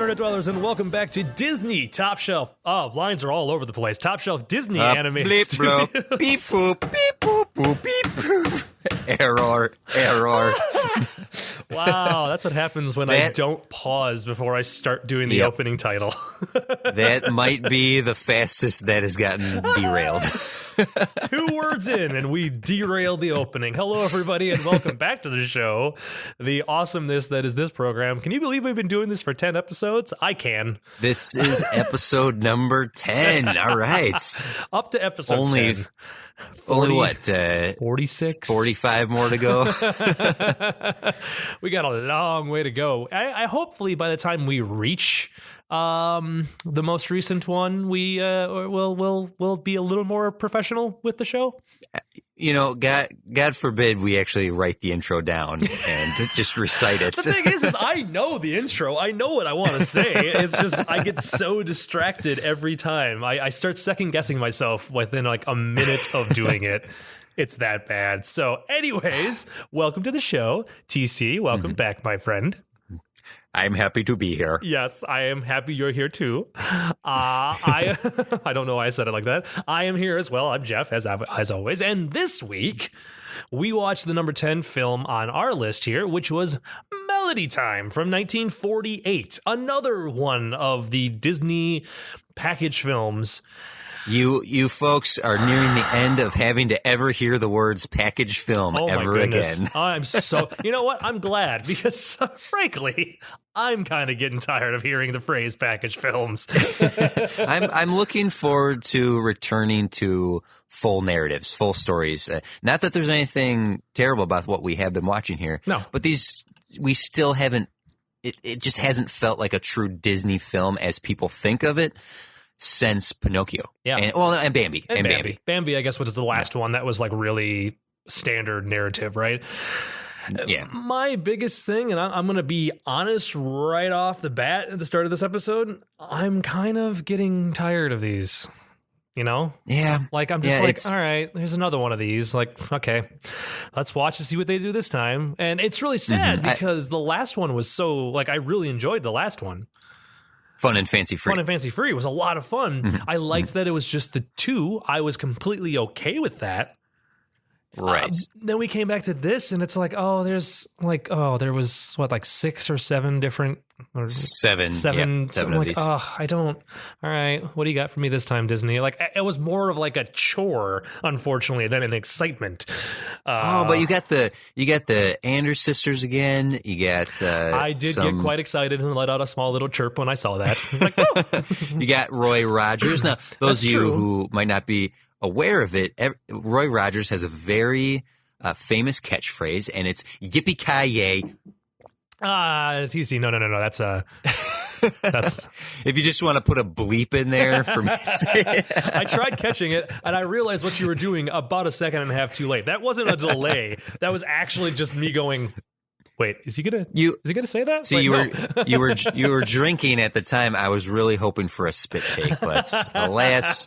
Internet Dwellers, and welcome back to Disney Top Shelf. Oh, lines are all over the place. Top Shelf Disney animated bleep, studios. bloop, beep, boop, beep, boop, boop, beep, boop. Error. Wow, that's what happens when I don't pause before I start doing the opening title. That might be the fastest that has gotten derailed. 2 words in, and we derailed the opening. Hello, everybody, and welcome back to the show. The awesomeness that is this program. Can you believe we've been doing this for 10 episodes? I can. This is episode number 10. All right. Up to episode 10. Only what? 46? 45 more to go. We got a long way to go. I hopefully by the time we reach the most recent one, we will be a little more professional with the show. You know, God forbid we actually write the intro down and just recite it. The thing is I know the intro. I know what I want to say. It's just I get so distracted every time. I start second guessing myself within like a minute of doing it. It's that bad. So anyways, welcome to the show. TC, welcome back, my friend. I'm happy to be here. Yes, I am happy you're here too. I don't know why I said it like that. I am here as well. I'm Jeff, as always. And this week, we watched the number 10 film on our list here, which was Melody Time from 1948. Another one of the Disney package films. You folks are nearing the end of having to ever hear the words package film ever again. I'm so, you know what? I'm glad because frankly, I'm kind of getting tired of hearing the phrase package films. I'm looking forward to returning to full narratives, full stories. Not that there's anything terrible about what we have been watching here. No. But we still haven't, it just hasn't felt like a true Disney film as people think of it. Since Pinocchio. Yeah. And Bambi. And Bambi. Bambi, I guess, was the last one that was like really standard narrative, right? Yeah. My biggest thing, and I'm going to be honest right off the bat at the start of this episode, I'm kind of getting tired of these. You know? Yeah. Like, I'm just all right, there's another one of these. Like, okay, let's watch and see what they do this time. And it's really sad because the last one was so, like, I really enjoyed the last one. Fun and fancy free. Fun and fancy free was a lot of fun. I liked that it was just the 2. I was completely okay with that. Right. Then we came back to this, and it's like, there was what, like 6 or 7 different. Seven. Seven Of like, these. I don't. All right, what do you got for me this time, Disney? Like, it was more of like a chore, unfortunately, than an excitement. But you got the Anders sisters again. You got. I did get quite excited and let out a small little chirp when I saw that. Like, oh. You got Roy Rogers. Now, those of you true. who might not be aware of it, Roy Rogers has a very famous catchphrase, and it's "Yippee-ki-yay." It's easy. No. That's If you just want to put a bleep in there for me. I tried catching it, and I realized what you were doing about a second and a half too late. That wasn't a delay. That was actually just me going, wait, is he gonna say that? See, Wait, you were drinking at the time. I was really hoping for a spit take, but alas.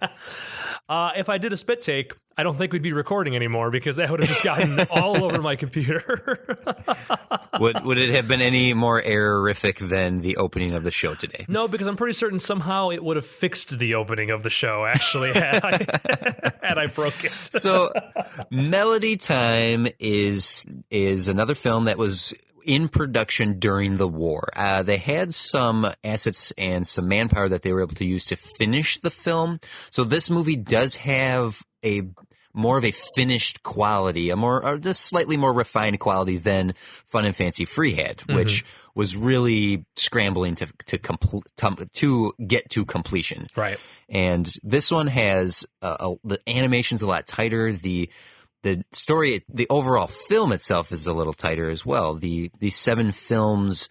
If I did a spit take, I don't think we'd be recording anymore because that would have just gotten all over my computer. Would it have been any more errorific than the opening of the show today? No, because I'm pretty certain somehow it would have fixed the opening of the show, actually, had I broke it. So, Melody Time is another film that was in production during the war. They had some assets and some manpower that they were able to use to finish the film. So this movie does have a more of a finished quality, or just slightly more refined quality than Fun and Fancy Free had, which was really scrambling to get to completion. Right. And this one has the animation's a lot tighter. The story, the overall film itself is a little tighter as well. The 7 films,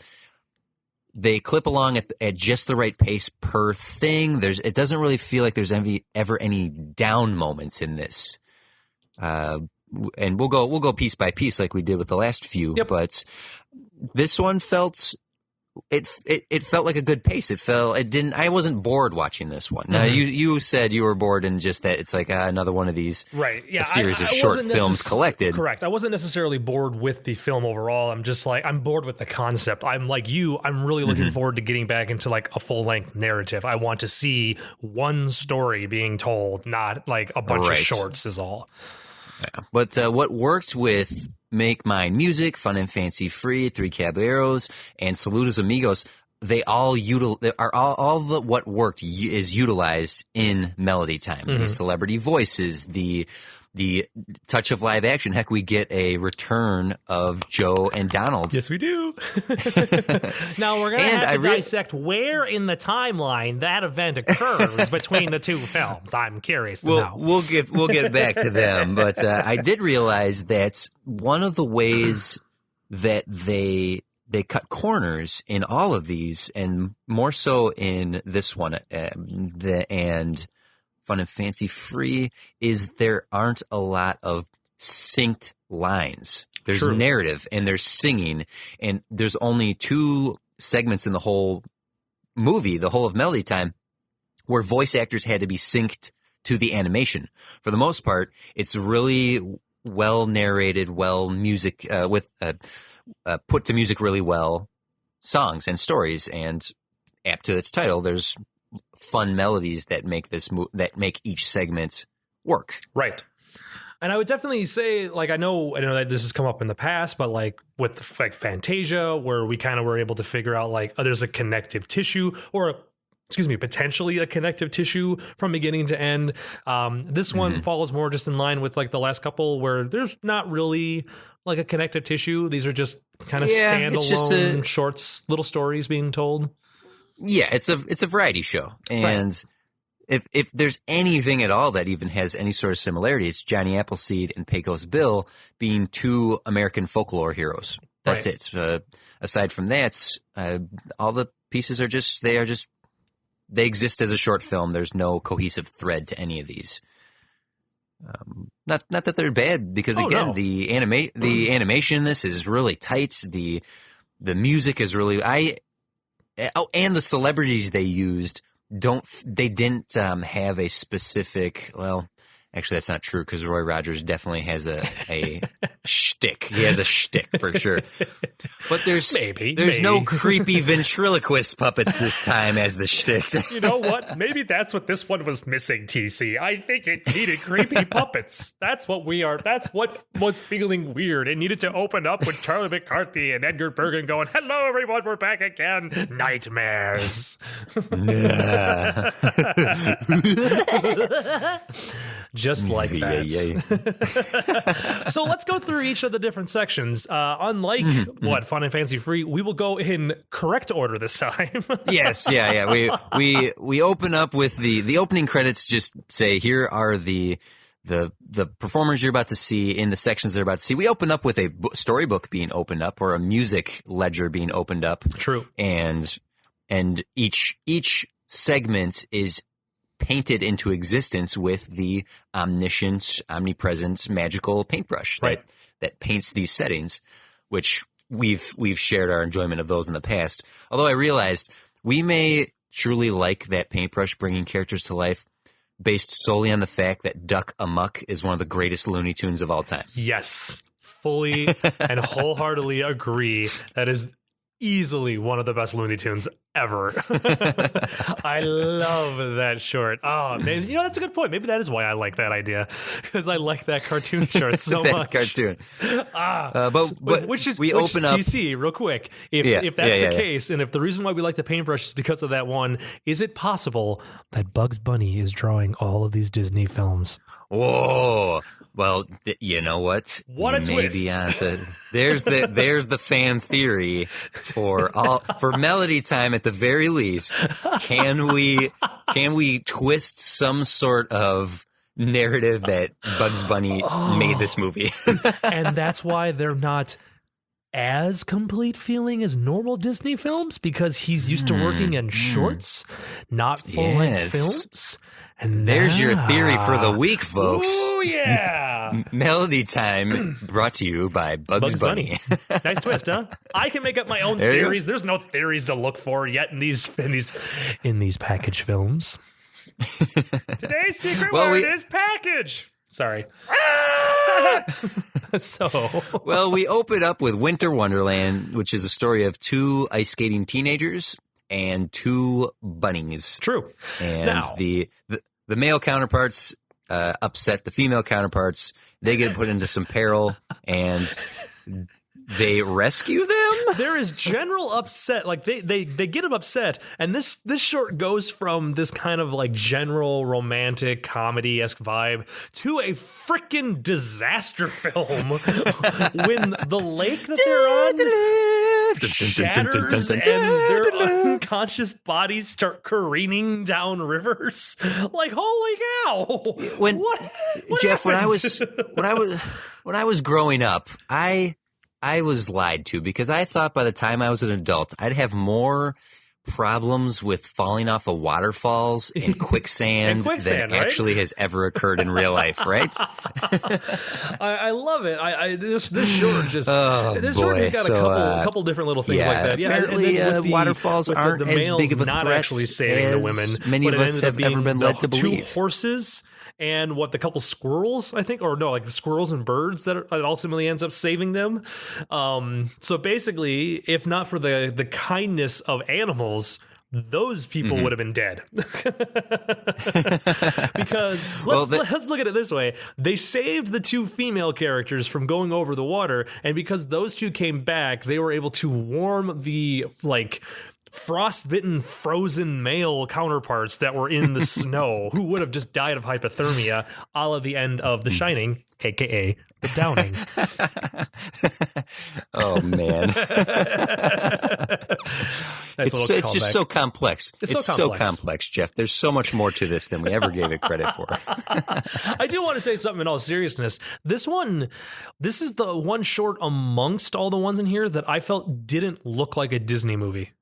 they clip along at just the right pace per thing. It doesn't really feel like there's ever any down moments in this. And we'll go piece by piece like we did with the last few. Yep. But this one felt it felt like a good pace. I wasn't bored watching this one. Now you said you were bored and just that it's like another one of these a series of short films collected. Correct. I wasn't necessarily bored with the film overall. I'm just like, I'm bored with the concept. I'm like you, I'm really looking forward to getting back into like a full length narrative. I want to see one story being told, not like a bunch of shorts is all. Yeah. But what worked with Make Mine Music, Fun and Fancy Free, Three Caballeros, and Saludos Amigos, they all what worked is utilized in Melody Time. The celebrity voices, the touch of live action. Heck, we get a return of Joe and Donald. Yes, we do. Now we're going to have to dissect where in the timeline that event occurs between the two films. I'm curious to know. We'll get back to them, but I did realize that one of the ways that they cut corners in all of these, and more so in this one, and Fun and Fancy Free, is there aren't a lot of synced lines. There's narrative and there's singing, and there's only 2 segments in the whole movie, the whole of Melody Time, where voice actors had to be synced to the animation. For the most part, it's really well narrated, well music put to music really well, songs and stories, and apt to its title, there's fun melodies that make that make each segment work. Right. And I would definitely say, like, I know that this has come up in the past, but like with like Fantasia, where we kind of were able to figure out like, there's a connective tissue, or potentially a connective tissue from beginning to end. This one falls more just in line with like the last couple, where there's not really like a connective tissue. These are just kind of standalone shorts, little stories being told. Yeah, it's a variety show, and if there's anything at all that even has any sort of similarity, it's Johnny Appleseed and Pecos Bill being 2 American folklore heroes. That's it. Aside from that, all the pieces are just they exist as a short film. There's no cohesive thread to any of these. Not that they're bad, because the animation in this is really tight. The music is really and the celebrities they used didn't have a specific, well, actually that's not true, because Roy Rogers definitely has a shtick. He has a shtick for sure. But there's no creepy ventriloquist puppets this time as the shtick. You know what? Maybe that's what this one was missing, TC. I think it needed creepy puppets. That's what was feeling weird. It needed to open up with Charlie McCarthy and Edgar Bergen going, "Hello, everyone, we're back again. Nightmares." Just like that. So let's go through each of the different sections. Unlike Fun and Fancy Free, we will go in correct order this time. Yes, yeah. We open up with the opening credits. Just say, here are the performers you're about to see in the sections they're about to see. We open up with a storybook being opened up, or a music ledger being opened up. True. And each segment is painted into existence with the omniscient, omnipresent, magical paintbrush that paints these settings, which we've shared our enjoyment of those in the past. Although I realized we may truly like that paintbrush bringing characters to life based solely on the fact that Duck Amuck is one of the greatest Looney Tunes of all time. Yes, fully and wholeheartedly agree. That is easily one of the best Looney Tunes ever. I love that short. Oh, man. That's a good point. Maybe that is why I like that idea, because I like that cartoon short so much. Cartoon. Which open up. GC, real quick, if that's the case, and if the reason why we like the paintbrush is because of that one, is it possible that Bugs Bunny is drawing all of these Disney films? Whoa. Well, you know what? What a twist! There's the fan theory for Melody Time at the very least. Can we twist some sort of narrative that Bugs Bunny made this movie? And that's why they're not as complete feeling as normal Disney films, because he's used to working in shorts, not full-length films. And there's your theory for the week, folks. Oh, yeah. Melody Time brought to you by Bugs Bunny. Nice twist, huh? I can make up my own theories. There's no theories to look for yet in these package films. Today's secret word is package. Sorry. Well, we open up with Winter Wonderland, which is a story of 2 ice skating teenagers and 2 bunnies. True. And now, the male counterparts upset the female counterparts. They get put into some peril, and they rescue them. There is general upset. Like they get them upset, and this short goes from this kind of like general romantic comedy-esque vibe to a freaking disaster film when the lake that they're on shatters and their unconscious bodies start careening down rivers. Like, holy cow! What Jeff, happened? when I was growing up, I was lied to because I thought by the time I was an adult, I'd have more problems with falling off of waterfalls and quicksand, than right? actually has ever occurred in real life, right? I love it. This short just this boy. short has got a couple different little things like that. Yeah, apparently and then waterfalls aren't the as males big of a not threat actually saving the women. many but of it us ended up have ever being been led to believe. 2 horses. And the couple squirrels, I think, or no, like squirrels and birds that ultimately ends up saving them. So basically, if not for the kindness of animals, those people would have been dead. Because let's look at it this way. They saved the 2 female characters from going over the water, and because those 2 came back, they were able to warm the frostbitten, frozen male counterparts that were in the snow, who would have just died of hypothermia, a la the end of The Shining, aka The Downing. Oh man, it's just so complex. It's so complex, Jeff. There's so much more to this than we ever gave it credit for. I do want to say something in all seriousness. This is the one short amongst all the ones in here that I felt didn't look like a Disney movie.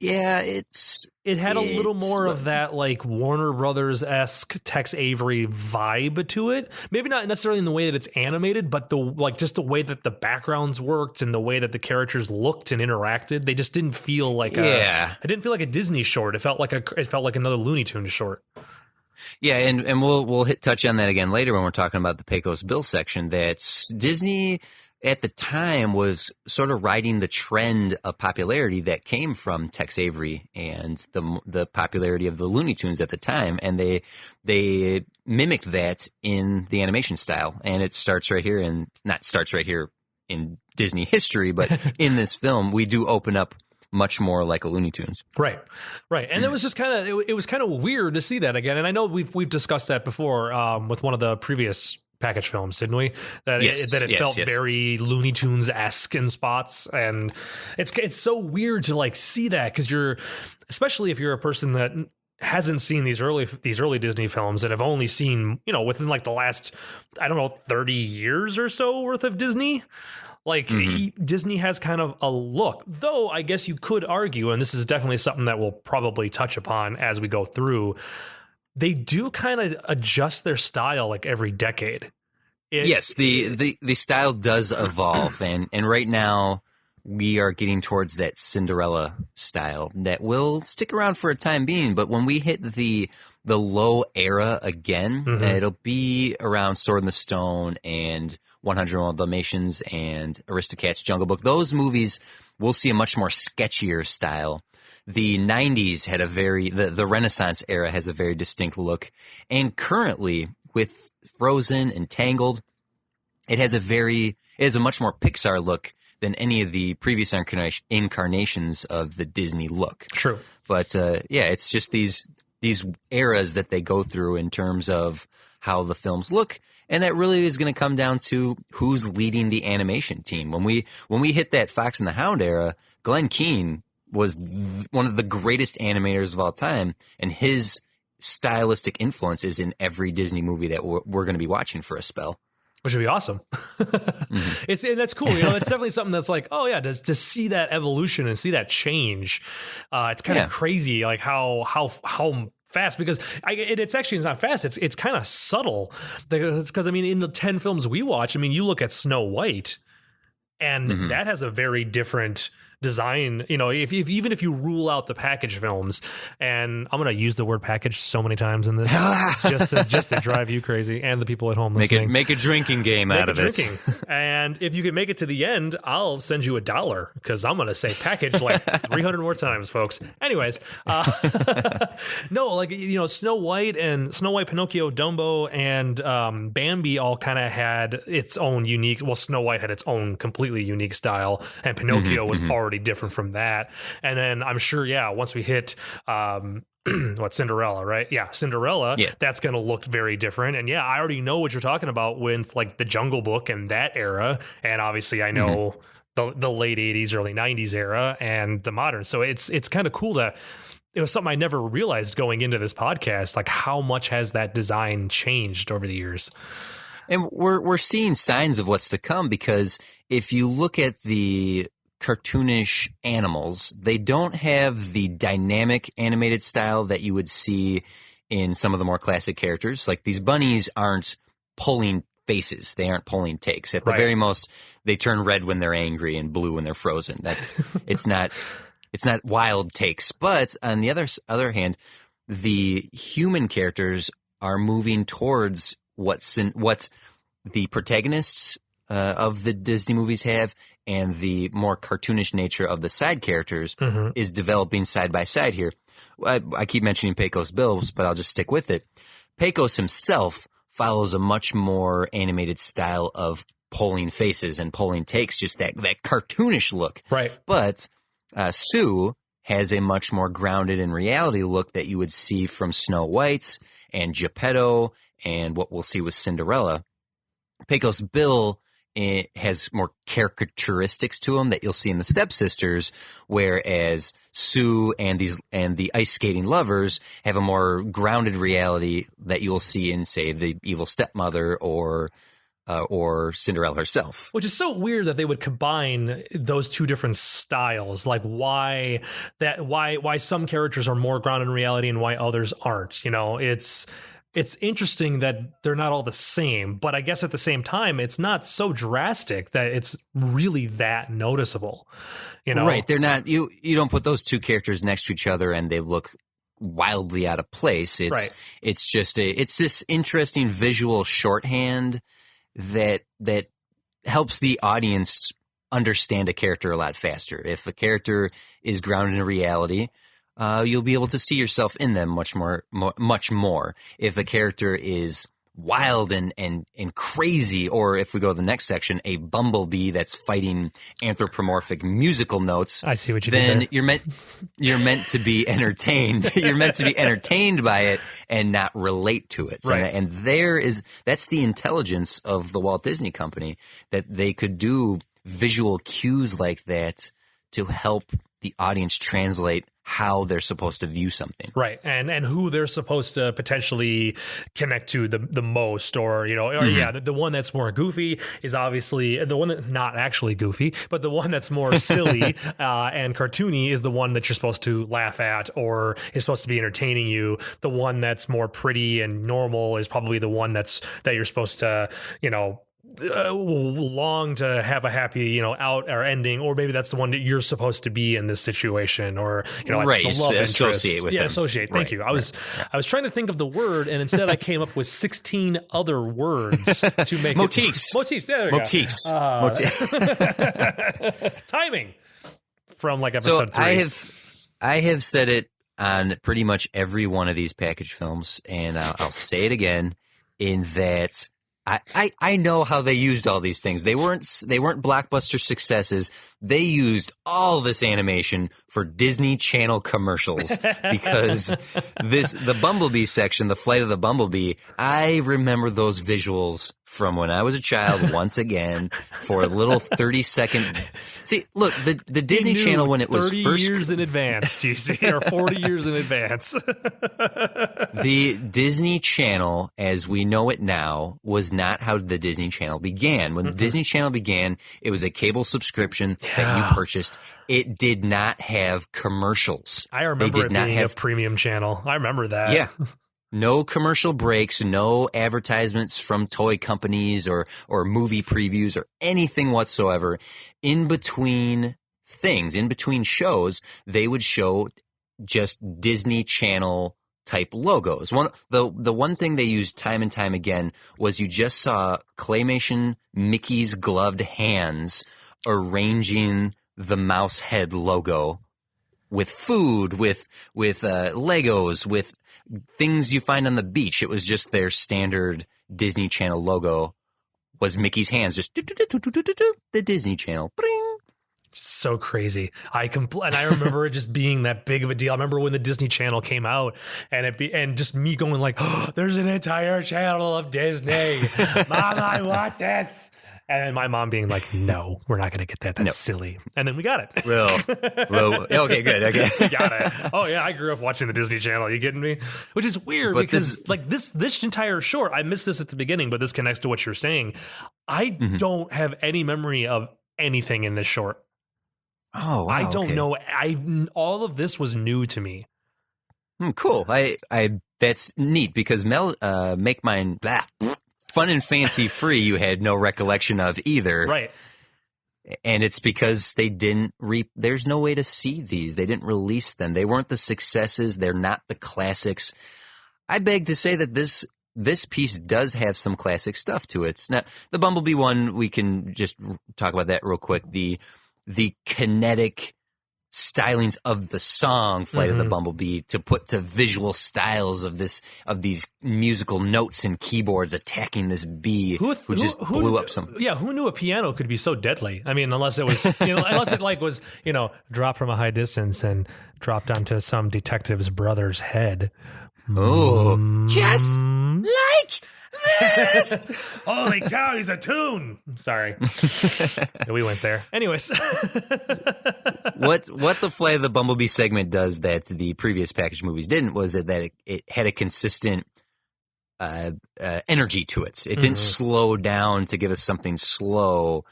Yeah, it had a little more of that like Warner Brothers-esque Tex Avery vibe to it. Maybe not necessarily in the way that it's animated, but just the way that the backgrounds worked and the way that the characters looked and interacted. They just didn't feel like it didn't feel like a Disney short. It felt like another Looney Tunes short. Yeah, and we'll touch on that again later when we're talking about the Pecos Bill section. That's Disney at the time was sort of riding the trend of popularity that came from Tex Avery and the popularity of the Looney Tunes at the time, and they mimicked that in the animation style. And it starts right here, in Disney history, but in this film we do open up much more like a Looney Tunes. Right. And it was just it was kind of weird to see that again. And I know we've discussed that before with one of the previous package films, didn't we? It felt very Looney Tunes-esque in spots, and it's so weird to like see that because especially if you're a person that hasn't seen these early Disney films and have only seen within like the last 30 years or so worth of Disney. Like Disney has kind of a look, though I guess you could argue, and this is definitely something that we'll probably touch upon as we go through, they do kind of adjust their style like every decade. Yes, the style does evolve, and right now we are getting towards that Cinderella style that will stick around for a time being. But when we hit the low era again, it'll be around Sword in the Stone and 101 Dalmatians and Aristocats, Jungle Book. Those movies will see a much more sketchier style. The 90s had the Renaissance era has a very distinct look. And currently, with Frozen and Tangled, it has a much more Pixar look than any of the previous incarnations of the Disney look. True. But it's just these eras that they go through in terms of how the films look. And that really is going to come down to who's leading the animation team. When we hit that Fox and the Hound era, Glenn Keane was one of the greatest animators of all time, and his stylistic influence is in every Disney movie that we're going to be watching for a spell. Which would be awesome. And that's cool. It's definitely something that's like, oh yeah, to see that evolution and see that change. It's kind of crazy, like how fast because it's not fast. It's kind of subtle because I mean, in the 10 films we watch, I mean, you look at Snow White, and that has a very different design. You know, even if you rule out the package films, and I'm going to use the word package so many times in this just to drive you crazy and the people at home listening. Make a drinking game out of it. And if you can make it to the end, I'll send you $1 because I'm going to say package like 300 more times, folks. Anyways, no, like, you know, Snow White, Pinocchio, Dumbo, and Bambi all kind of had its own unique. Well, Snow White had its own completely unique style, and Pinocchio was already different from that. And then I'm sure, once we hit Cinderella, right? Yeah, Cinderella, that's going to look very different. And I already know what you're talking about with like the Jungle Book and that era. And obviously I know the late 80s, early 90s era and the modern. So it's kind of cool it was something I never realized going into this podcast, like how much has that design changed over the years. And we're seeing signs of what's to come, because if you look at the cartoonish animals, they don't have the dynamic animated style that you would see in some of the more classic characters. Like, these bunnies aren't pulling faces. They aren't pulling takes. At the very most, they turn red when they're angry and blue when they're frozen. It's not wild takes. But on the other hand, the human characters are moving towards what the protagonists of the Disney movies have, and the more cartoonish nature of the side characters is developing side by side here. I keep mentioning Pecos Bill, but I'll just stick with it. Pecos himself follows a much more animated style of pulling faces and pulling takes, just that cartoonish look. Right. But Sue has a much more grounded in reality look that you would see from Snow White and Geppetto and what we'll see with Cinderella. Pecos Bill has more characteristics to him that you'll see in the Stepsisters, whereas Sue and the ice skating lovers have a more grounded reality that you will see in, say, the evil stepmother or Cinderella herself. Which is so weird that they would combine those two different styles. Like, why some characters are more grounded in reality and why others aren't. You know, it's interesting that they're not all the same, but I guess at the same time, it's not so drastic that it's really that noticeable. You know, right? They're not. You don't put those two characters next to each other and they look wildly out of place. It's just it's this interesting visual shorthand that helps the audience understand a character a lot faster. If a character is grounded in reality, you'll be able to see yourself in them much more. If a character is wild and crazy, or if we go to the next section, a bumblebee that's fighting anthropomorphic musical notes, I see what you did there. Then you're meant to be entertained. You're meant to be entertained by it and not relate to it. So, right. And that's the intelligence of the Walt Disney Company, that they could do visual cues like that to help the audience translate how they're supposed to view something. Right. And who they're supposed to potentially connect to the most, or, you know, or the one that's more goofy is obviously the one that's not actually goofy, but the one that's more silly and cartoony is the one that you're supposed to laugh at or is supposed to be entertaining you. The one that's more pretty and normal is probably the one that you're supposed to, you know, long to have a happy, you know, out or ending, or maybe that's the one that you're supposed to be in this situation, or, you know, right, it's the love interest. Associate with them. Associate. Thank you. I was trying to think of the word, and instead I came up with 16 other words to make motifs. Motifs. There we go. Timing from like episode 3. I have said it on pretty much every one of these package films, and I'll say it again, in that I know how they used all these things. They weren't blockbuster successes. They used all this animation for Disney Channel commercials, because the Bumblebee section, the flight of the Bumblebee, I remember those visuals from when I was a child once again for a little 30-second. See, look, the Disney Channel, when it was 30 years in advance, TC, or 40 years in advance. The Disney Channel, as we know it now, was not how the Disney Channel began. When the Disney Channel began, it was a cable subscription that you Yeah. purchased, it did not have commercials. I remember did it not being have- a premium channel. I remember that. Yeah. No commercial breaks, no advertisements from toy companies or movie previews or anything whatsoever. In between things, in between shows, they would show just Disney Channel type logos. The one thing they used time and time again was you just saw claymation Mickey's gloved hands arranging the mouse head logo with food, with Legos, with things you find on the beach. It was just their standard Disney Channel logo was Mickey's hands, just the Disney Channel. Bring. So crazy. And I remember it just being that big of a deal. I remember when the Disney Channel came out and just me going like, oh, there's an entire channel of Disney. Mom, I want this. And my mom being like, no, we're not going to get that. That's silly. And then we got it. Well, okay, good. Okay. Got it. Oh yeah, I grew up watching the Disney Channel. Are you kidding me? Which is weird But because this entire short, I missed this at the beginning, but this connects to what you're saying. I don't have any memory of anything in this short. Oh, wow, I don't okay. know. All of this was new to me. Cool. I that's neat because Make Mine Fun and Fancy Free you had no recollection of either. Right. And it's because they didn't there's no way to see these. They didn't release them. They weren't the successes. They're not the classics. I beg to say that this piece does have some classic stuff to it. Now, the Bumblebee one, we can just talk about that real quick. The kinetic stylings of the song Flight of the Bumblebee to put to visual styles of these musical notes and keyboards attacking this bee who just blew up some. Yeah, who knew a piano could be so deadly? I mean, unless it was, unless it was, dropped from a high distance and dropped onto some detective's brother's head. Oh, just like this. Holy cow, he's a tune. Sorry. We went there. Anyways. What the Flight of the Bumblebee segment does that the previous package movies didn't was that it had a consistent energy to it. It didn't slow down to give us something slow.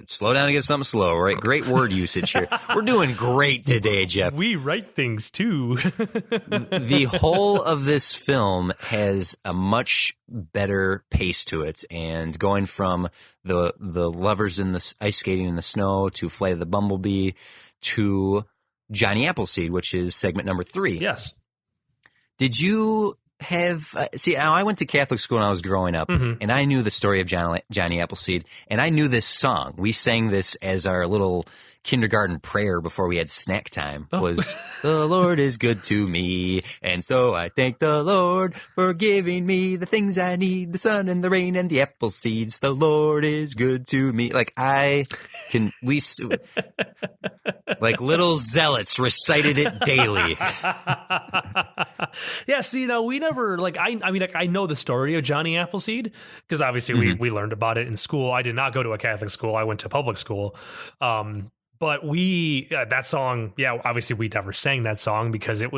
Slow down to give something slow, right? Great word usage here. We're doing great today, Jeff. We write things too. The whole of this film has a much better pace to it, and going from the lovers in the ice skating in the snow to Flight of the Bumblebee to Johnny Appleseed, which is segment number 3. Yes. Did you have I went to Catholic school when I was growing up, and I knew the story of Johnny Appleseed, and I knew this song. We sang this as our little kindergarten prayer before we had snack time. Was the Lord is good to me, and so I thank the Lord for giving me the things I need, the sun and the rain and the apple seeds. The Lord is good to me. Like like little zealots recited it daily. Yeah, see, now we never, I know the story of Johnny Appleseed because obviously we learned about it in school. I did not go to a Catholic school. I went to public school. But that song, obviously we never sang that song because it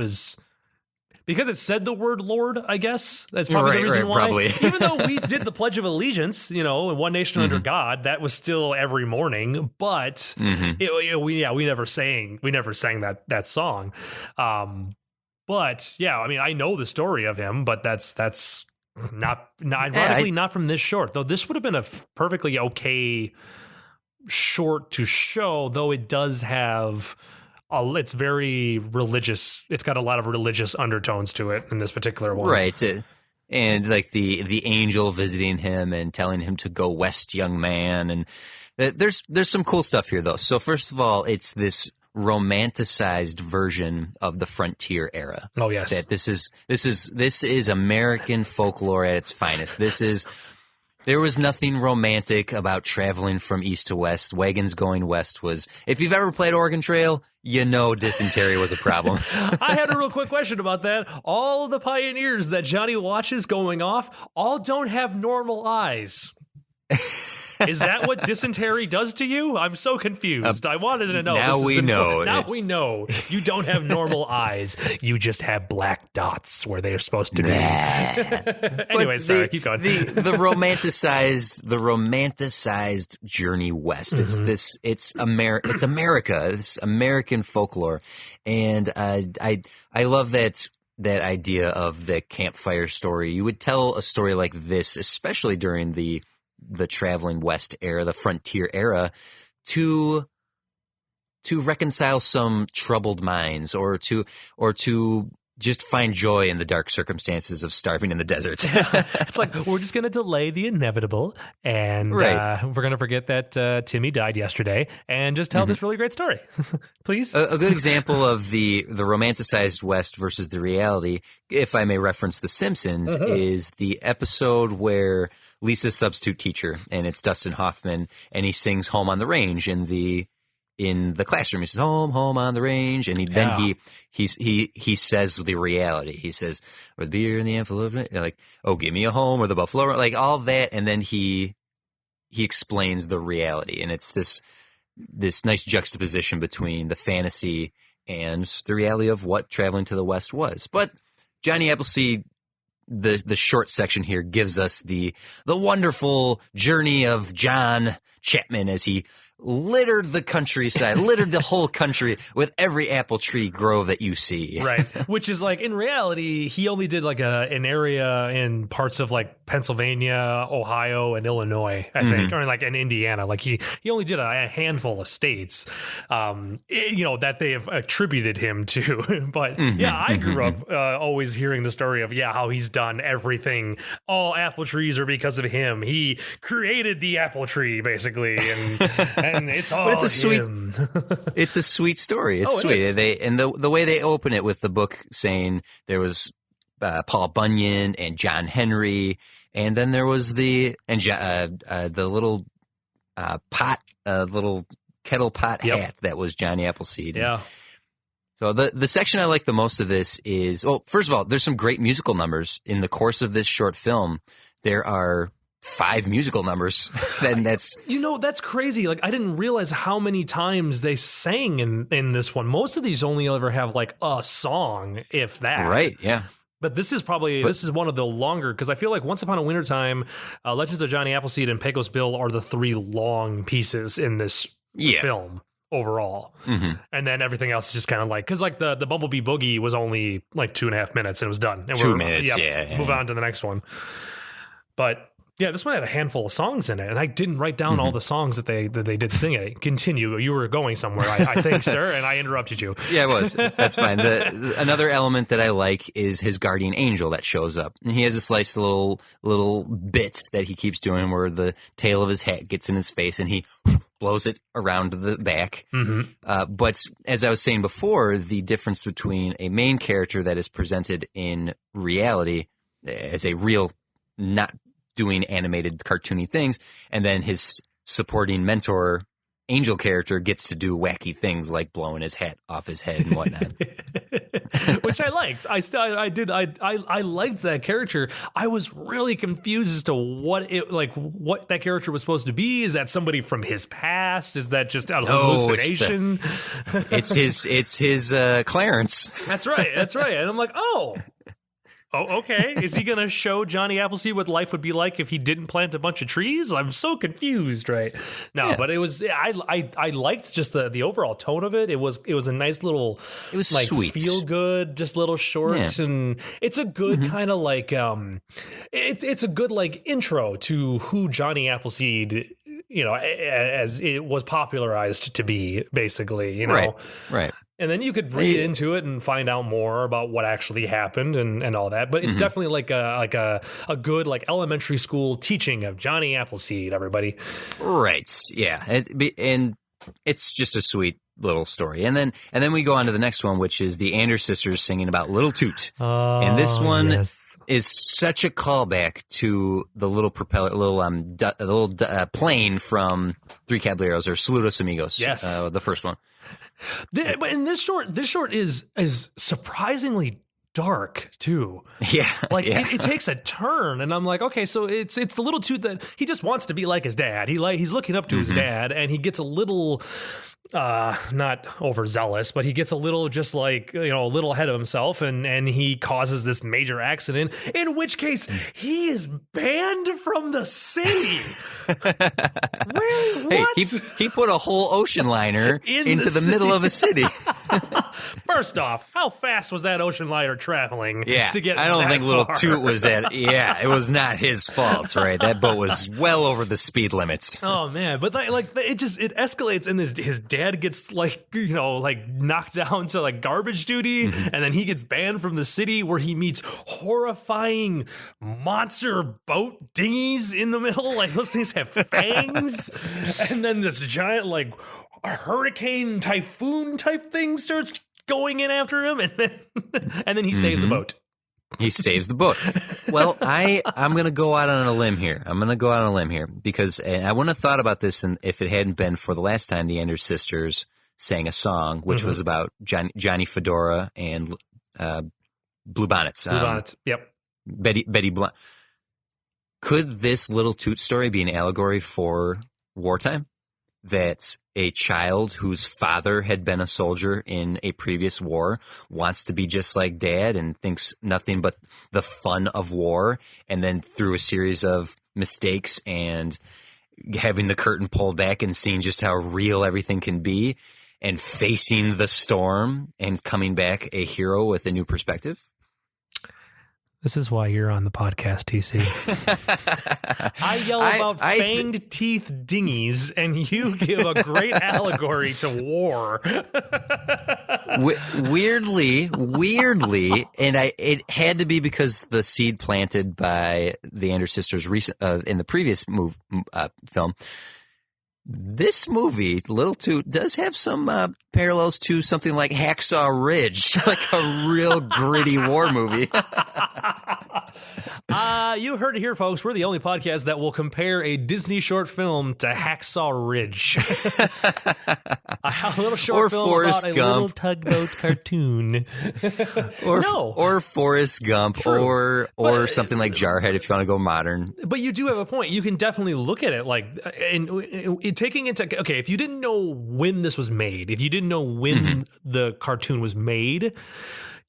said the word Lord, I guess. That's probably the reason why. Probably. Even though we did the Pledge of Allegiance, in One Nation Under God, that was still every morning. But we never sang that song. But yeah, I mean, I know the story of him, but that's not ironically not from this short. Though this would have been a perfectly okay short to show, though it does have it's very religious. It's got a lot of religious undertones to it in this particular one. Right. And like the angel visiting him and telling him to go west, young man. And there's some cool stuff here, though. So first of all, it's this romanticized version of the frontier era. Oh, yes. That this is American folklore at its finest. There was nothing romantic about traveling from east to west. Wagons going west was, if you've ever played Oregon Trail, dysentery was a problem. I had a real quick question about that. All the pioneers that Johnny watches going off all don't have normal eyes. Is that what dysentery does to you? I'm so confused. I wanted to know. Now we know. Now we know. You don't have normal eyes. You just have black dots where they're supposed to be. Anyway, sorry, keep going. The romanticized journey west. It's America. It's American folklore, and I love that idea of the campfire story. You would tell a story like this, especially during the traveling west era, the frontier era, to reconcile some troubled minds, or to just find joy in the dark circumstances of starving in the desert. It's like, we're just going to delay the inevitable, and we're going to forget that Timmy died yesterday, and just tell this really great story. Please. A good example of the romanticized West versus the reality, if I may reference The Simpsons, is the episode where Lisa's substitute teacher, and it's Dustin Hoffman, and he sings "Home on the Range" in the classroom. He says, home on the range. And he says the reality. He says, or the beer in the envelope, like, oh, give me a home, or the buffalo, like all that. And then he explains the reality. And it's this nice juxtaposition between the fantasy and the reality of what traveling to the West was. But Johnny Appleseed, the short section here, gives us the wonderful journey of John Chapman as he littered the countryside, littered the whole country with every apple tree grove that you see. Right. Which is like, in reality, he only did like an area in parts of like Pennsylvania, Ohio, and Illinois, I think, or like in Indiana. Like he only did a handful of states, that they have attributed him to. But I grew up always hearing the story of, how he's done everything. All apple trees are because of him. He created the apple tree, basically. And it's all but it's him. It's a sweet story. It's sweet. The way they open it with the book saying there was Paul Bunyan and John Henry, and then there was the little little kettle pot hat that was Johnny Appleseed. Yeah. So the section I like the most of this is, well, first of all, there's some great musical numbers in the course of this short film. There are 5 musical numbers. Then that's that's crazy. Like, I didn't realize how many times they sang in this one. Most of these only ever have like a song, if that. Right. Yeah. But this is one of the longer, because I feel like Once Upon a Wintertime, Legends of Johnny Appleseed, and Pecos Bill are the 3 long pieces in this film overall. And then everything else is just kind of like, because like the Bumblebee Boogie was only like 2.5 minutes and it was done. And 2 minutes. Move on to the next one. But yeah, this one had a handful of songs in it, and I didn't write down all the songs that they did sing it. Continue. You were going somewhere, I think, sir, and I interrupted you. Yeah, it was. That's fine. Another element that I like is his guardian angel that shows up. And he has this nice little bit that he keeps doing where the tail of his hat gets in his face, and he blows it around the back. But as I was saying before, the difference between a main character that is presented in reality as a real, not doing animated cartoony things, and then his supporting mentor angel character gets to do wacky things like blowing his hat off his head and whatnot. Which I liked. I liked that character. I was really confused as to what that character was supposed to be. Is that somebody from his past? Is that just a hallucination? It's his Clarence. That's right. And I'm like, oh, okay. Is he going to show Johnny Appleseed what life would be like if he didn't plant a bunch of trees? I'm so confused, right? No, but it was, I liked just the overall tone of it. It was a nice little, it was like, sweet, feel good, just little short. And it's a good kind of like, it's a good like intro to who Johnny Appleseed, as it was popularized to be, basically, Right. And then you could read into it and find out more about what actually happened and all that. But it's definitely like a good like elementary school teaching of Johnny Appleseed, everybody. Right. Yeah. And it's just a sweet little story. And then we go on to the next one, which is the Anders sisters singing about Little Toot. And this one is such a callback to the little propeller, little plane from Three Caballeros, or Saludos Amigos. Yes. The first one. But in this short is surprisingly dark too. Yeah. Like yeah. it takes a turn, and I'm like, okay, so it's the little toot that he just wants to be like his dad. He's looking up to his dad, and he gets a little not overzealous, but he gets a little just like, a little ahead of himself, and he causes this major accident, in which case he is banned from the city. Hey, he put a whole ocean liner into the middle of a city. First off, how fast was that ocean liner traveling? Yeah, to get I don't that think little far? Toot was at. Yeah, it was not his fault, right? That boat was well over the speed limits. Oh man, but it escalates, and his dad gets like knocked down to like garbage duty, and then he gets banned from the city, where he meets horrifying monster boat dinghies in the middle. Like those things have fangs, and then this giant like hurricane typhoon type thing starts going in after him, and then he saves a boat. He saves the boat. Well, I'm going to go out on a limb here. Because I wouldn't have thought about this if it hadn't been for the last time the Anders sisters sang a song, which was about Johnny Fedora and Blue Bonnets. Blue Bonnets, yep. Betty Blunt. Could this little Toot story be an allegory for wartime? That a child whose father had been a soldier in a previous war wants to be just like dad and thinks nothing but the fun of war, and then through a series of mistakes and having the curtain pulled back and seeing just how real everything can be and facing the storm and coming back a hero with a new perspective? This is why you're on the podcast, TC. I yell about fanged teeth dinghies, and you give a great allegory to war. Weirdly, and it had to be because the seed planted by the Anders sisters in the previous film. This movie, Little Toot, does have some parallels to something like Hacksaw Ridge, like a real gritty war movie. You heard it here, folks. We're the only podcast that will compare a Disney short film to Hacksaw Ridge. A little short film Forrest about a Gump. little tugboat cartoon. Or Forrest Gump, True. or something like Jarhead if you want to go modern. But you do have a point. You can definitely look at it like, and taking into, okay, if you didn't know when this was made, if you didn't know when the cartoon was made,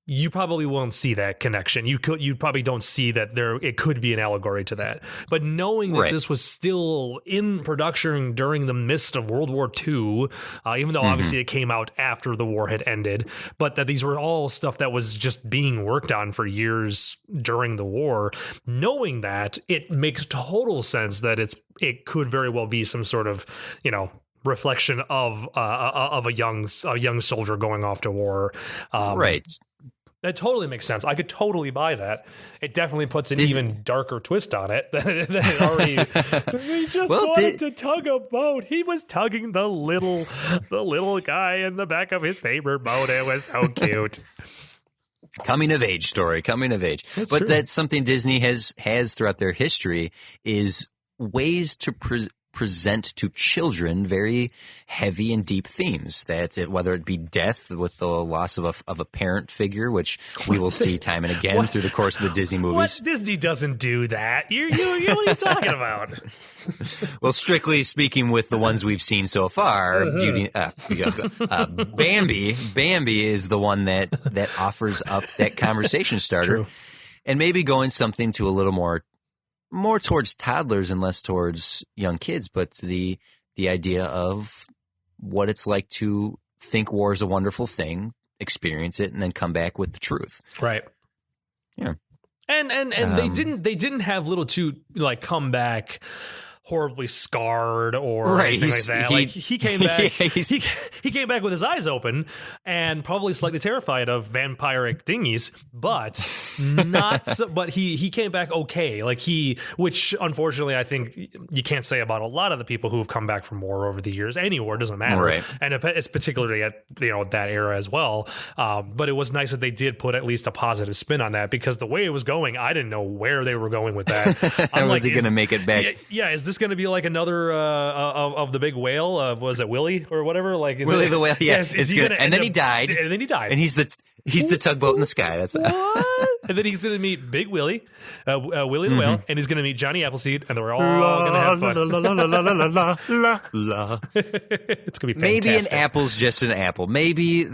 you probably won't see that connection. You probably don't see that it could be an allegory to that. But knowing that this was still in production during the midst of World War II, even though obviously it came out after the war had ended, but that these were all stuff that was just being worked on for years during the war, knowing that, it makes total sense that it could very well be some sort of, reflection of a young soldier going off to war. Right. That totally makes sense. I could totally buy that. It definitely puts an even darker twist on it than it already. He just wanted to tug a boat. He was tugging the little guy in the back of his paper boat. It was so cute. Coming of age story. That's but true. that's something Disney has throughout their history, is ways to present to children very heavy and deep themes, that whether it be death with the loss of a parent figure, which we will see time and again through the course of the Disney movies. What? Disney doesn't do that. You what are you talking about? Well, strictly speaking, with the ones we've seen so far, Bambi is the one that offers up that conversation starter. True. And maybe going something to a little more towards toddlers and less towards young kids, but the idea of what it's like to think war is a wonderful thing, experience it, and then come back with the truth. Right. Yeah. And they didn't have Little Toot like come back horribly scarred or anything like that. He came back. He came back with his eyes open and probably slightly terrified of vampiric dinghies, but not. But he came back okay. Which unfortunately I think you can't say about a lot of the people who have come back from war over the years. Any war doesn't matter, right. And it's particularly at that era as well. But it was nice that they did put at least a positive spin on that, because the way it was going, I didn't know where they were going with that. I'm was he going to make it back? Yeah, is this going to be like another of the big whale? Was it Willie or whatever? Like Willie the whale? Yeah, is he gonna and then he died. And then he died. And he's He's the tugboat in the sky. That's what? And then he's going to meet Big Willie, Willie the Whale, and he's going to meet Johnny Appleseed, and we're all going to have fun. It's going to be fantastic. Maybe an apple's just an apple. Maybe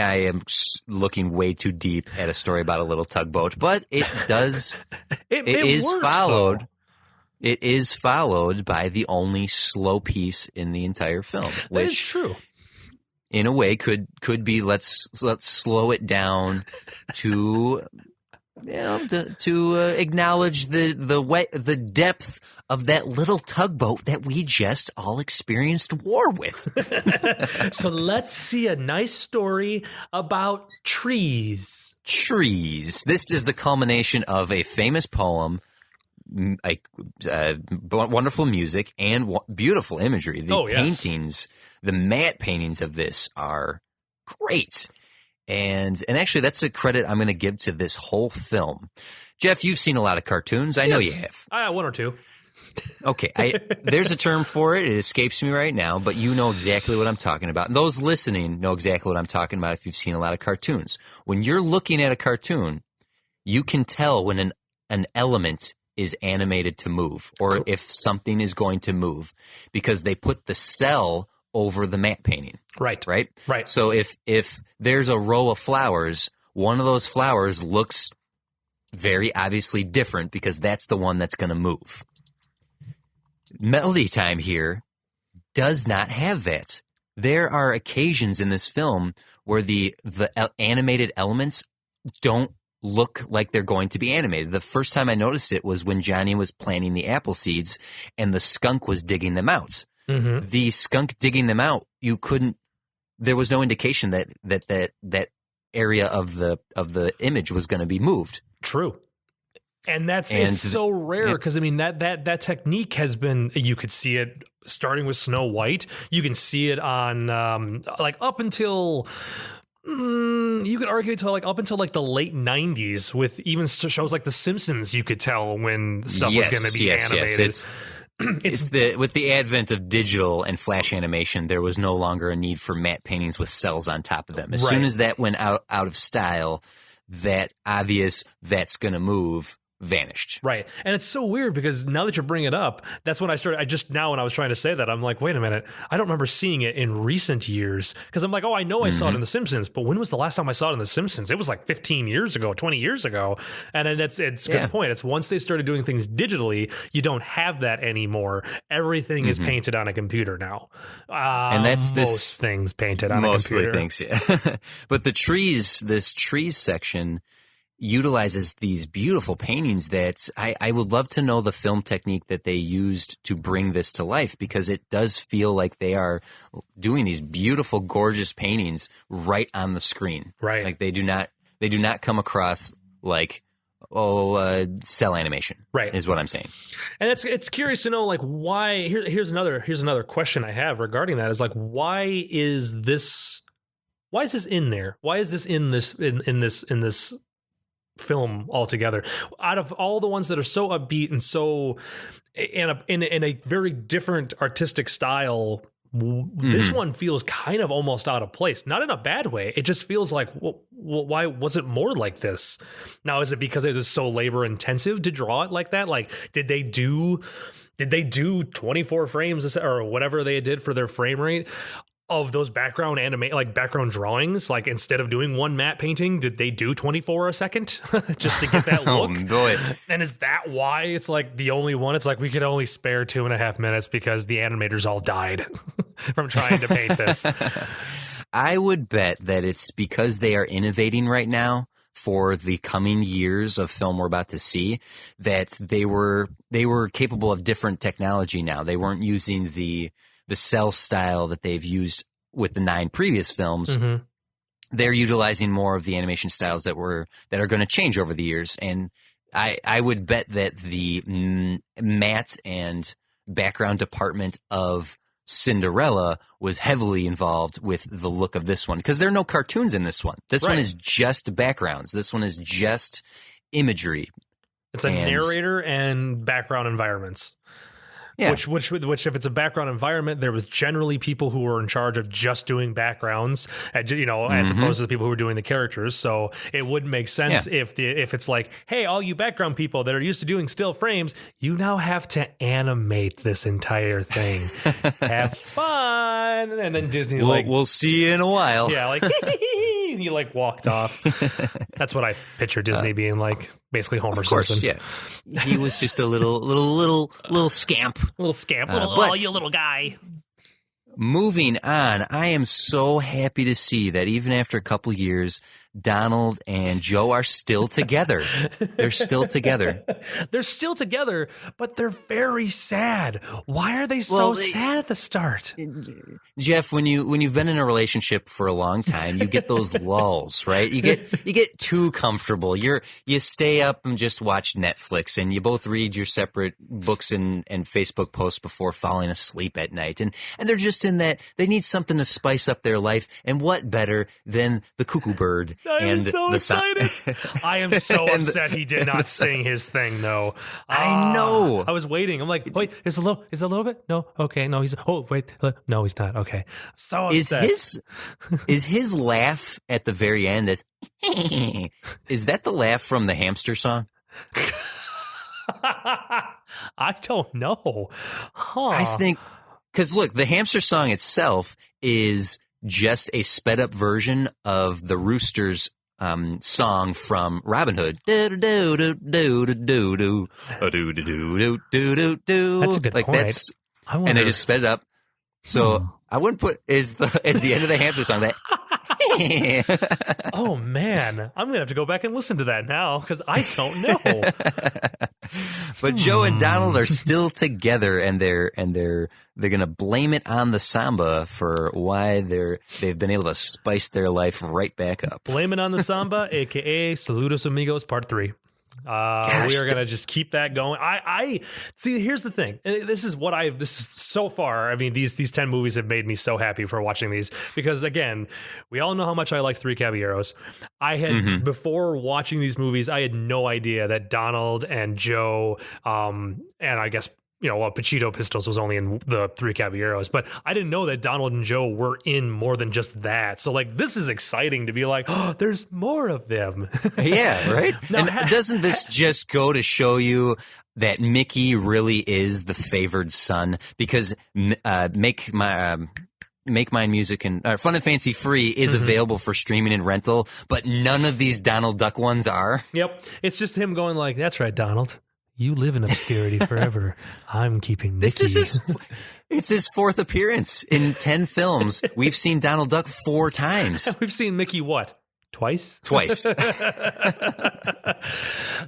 I am looking way too deep at a story about a little tugboat, but it does. it is works, followed. Though. It is followed by the only slow piece in the entire film, which that is true. In a way, could be let's slow it down to acknowledge the depth of that little tugboat that we just all experienced war with. So let's see a nice story about trees. Trees. This is the culmination of a famous poem, wonderful music, and beautiful imagery. The paintings, the matte paintings of this are great. And actually, that's a credit I'm going to give to this whole film. Jeff, you've seen a lot of cartoons. I know you have. One or two. Okay, there's a term for it. It escapes me right now, but you know exactly what I'm talking about. And those listening know exactly what I'm talking about if you've seen a lot of cartoons. When you're looking at a cartoon, you can tell when an element is animated to move or if something is going to move because they put the cell over the matte painting. Right. So if there's a row of flowers, one of those flowers looks very obviously different because that's the one that's going to move. Melody Time here does not have that. There are occasions in this film where the animated elements don't look like they're going to be animated. The first time I noticed it was when Johnny was planting the apple seeds and the skunk was digging them out. Mm-hmm. The skunk digging them out, there was no indication that area of the image was going to be moved. True. And it's so rare because I mean that technique has been, you could see it starting with Snow White. You can see it on up until you could argue up until the late 90s with even shows like The Simpsons. You could tell when stuff was going to be animated. Yes. With the advent of digital and flash animation, there was no longer a need for matte paintings with cells on top of them. As soon as that went out of style, that obvious that's going to move vanished. Right. And it's so weird because now that you're bringing it up, that's when I started. When I was trying to say that, I'm like, wait a minute. I don't remember seeing it in recent years because I'm like, I know I saw it in The Simpsons, but when was the last time I saw it in The Simpsons? It was like 15 years ago, 20 years ago. And it's a good point. It's once they started doing things digitally, you don't have that anymore. Everything is painted on a computer now. And that's most things painted on a computer. Mostly things, yeah. But this trees section utilizes these beautiful paintings that I would love to know the film technique that they used to bring this to life because it does feel like they are doing these beautiful, gorgeous paintings right on the screen. Right. Like they do not come across like cell animation. Right. Is what I'm saying. And it's curious to know why. Here's another question I have regarding that is why is this in there? Why is this in this film altogether? Out of all the ones that are so upbeat and so in a very different artistic style, this one feels kind of almost out of place. Not in a bad way. It just feels like, why was it more like this? Now, is it because it was so labor intensive to draw it like that? Did they do 24 frames or whatever they did for their frame rate of those background background drawings? Instead of doing one matte painting, did they do 24 a second just to get that look? Oh, boy. And is that why it's the only one? It's we could only spare 2.5 minutes because the animators all died from trying to paint this. I would bet that it's because they are innovating right now for the coming years of film we're about to see, that they were capable of different technology now. They weren't using the cell style that they've used with the 9 previous films. Mm-hmm. They're utilizing more of the animation styles that are going to change over the years. And I would bet that the matte and background department of Cinderella was heavily involved with the look of this one because there are no cartoons in this one. This one is just backgrounds. This one is just imagery. It's a narrator and background environments. Yeah. Which if it's a background environment, there was generally people who were in charge of just doing backgrounds, and as opposed to the people who were doing the characters. So it would make sense if it's like, hey, all you background people that are used to doing still frames, you now have to animate this entire thing. Have fun, and then Disney we'll see you in a while. Yeah, like and he like walked off. That's what I picture Disney being like, basically Homer Simpson. Yeah, he was just a little scamp. You little guy. Moving on, I am so happy to see that even after a couple years, Donald and Joe are still together. They're still together. They're still together, but they're very sad. Why are they so sad at the start? Jeff, when you've been in a relationship for a long time, you get those lulls, right? You get too comfortable. You stay up and just watch Netflix, and you both read your separate books and Facebook posts before falling asleep at night. And they're just in that they need something to spice up their life. And what better than the cuckoo bird? I am so excited. I am so upset he did not sing his thing, though. I know. I was waiting. I'm like, wait, is it a little bit? No. Okay. No, no, he's not. Okay. So upset. Is his laugh at the very end is that the laugh from the hamster song? I don't know. Huh. I think, because look, the hamster song itself is just a sped up version of the Roosters song from Robin Hood. That's a good point. And they just sped it up. So I wouldn't put as the end of the hamster song that. Oh man, I'm gonna have to go back and listen to that now because I don't know. But Joe and Donald are still together, and they're gonna blame it on the samba for why they've been able to spice their life right back up. Blame it on the samba, aka Saludos Amigos Part 3. We are gonna just keep that going. I see. Here's the thing. This is so far. I mean, these 10 movies have made me so happy for watching these because, again, we all know how much I like Three Caballeros. I had before watching these movies, I had no idea that Donald and Joe, and I guess, Pachito Pistols was only in the Three Caballeros, but I didn't know that Donald and Joe were in more than just that. So, like, this is exciting to be like, oh, there's more of them. Yeah, right? Now, and doesn't this just go to show you that Mickey really is the favored son? Because Make Mine Music and Fun and Fancy Free is available for streaming and rental, but none of these Donald Duck ones are. Yep. It's just him going like, that's right, Donald. You live in obscurity forever. I'm keeping Mickey. It's his fourth appearance in 10 films. We've seen Donald Duck 4 times. We've seen Mickey what? Twice.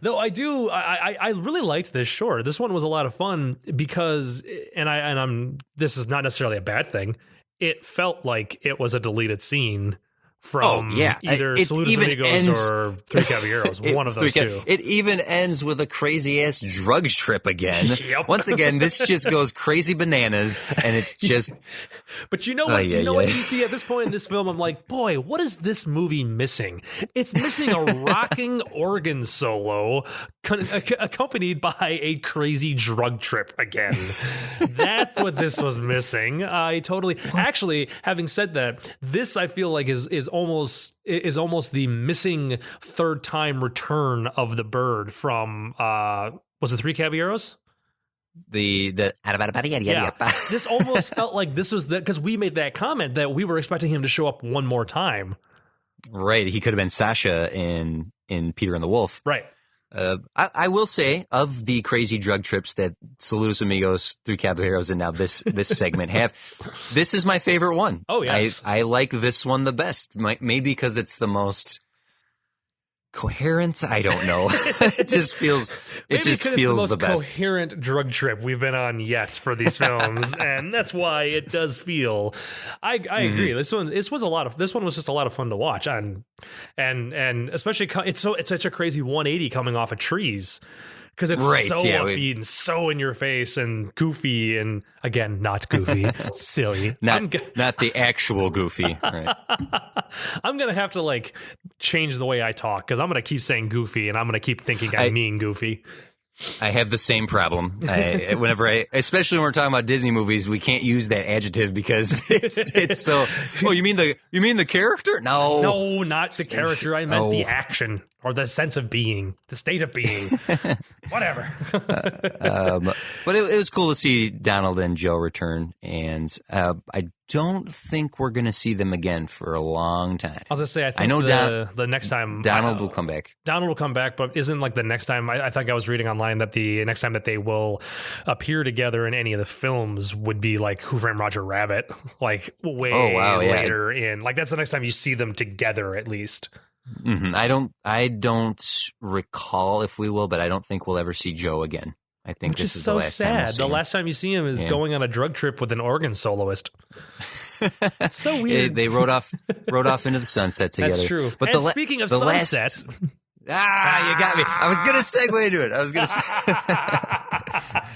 Though I really liked this short. This one was a lot of fun because, this is not necessarily a bad thing. It felt like it was a deleted scene from either Saludos Amigos or Three Caballeros, one of those two. It even ends with a crazy-ass drug trip again. Yep. Once again, this just goes crazy bananas, and it's just... But you know what? What you see at this point in this film, I'm like, boy, what is this movie missing? It's missing a rocking organ solo accompanied by a crazy drug trip again. That's what this was missing. Actually, having said that, this I feel like is almost the missing third time return of the bird from was it Three Caballeros? Yeah. This almost felt like this was because we made that comment that we were expecting him to show up one more time. Right, he could have been Sasha in Peter and the Wolf. Right. I will say, of the crazy drug trips that Saludos Amigos, Three Caballeros, and now this segment have, this is my favorite one. Oh, yes. I like this one the best. Maybe because it's the most coherent. I don't know. It just feels the most best. Coherent drug trip we've been on yet for these films, and that's why it does feel. I agree. This one was just a lot of fun to watch, and especially it's such a crazy 180 coming off of Trees. Because it's upbeat and so in your face and goofy and, again, not goofy, silly. Not the actual goofy. Right. I'm going to have to, change the way I talk because I'm going to keep saying goofy and I'm going to keep thinking I mean goofy. I have the same problem. Especially when we're talking about Disney movies, we can't use that adjective because it's so. Oh, you mean the character? No, not the character. I meant the action or the sense of being, the state of being, whatever. But it was cool to see Donald and Joe return, and I don't think we're going to see them again for a long time. I was going to say, I think the next time Donald will come back. Donald will come back, but isn't like the next time? I think I was reading online that the next time that they will appear together in any of the films would be like Who Framed Roger Rabbit, like way later in. Like that's the next time you see them together, at least. Mm-hmm. I don't recall if we will, but I don't think we'll ever see Joe again. I think Which this is is so the last sad. time we'll see the him. last time you see him is going on a drug trip with an organ soloist. It's so weird. They rode off into the sunset together. That's true. But and speaking of sunsets, you got me. I was going to segue into it.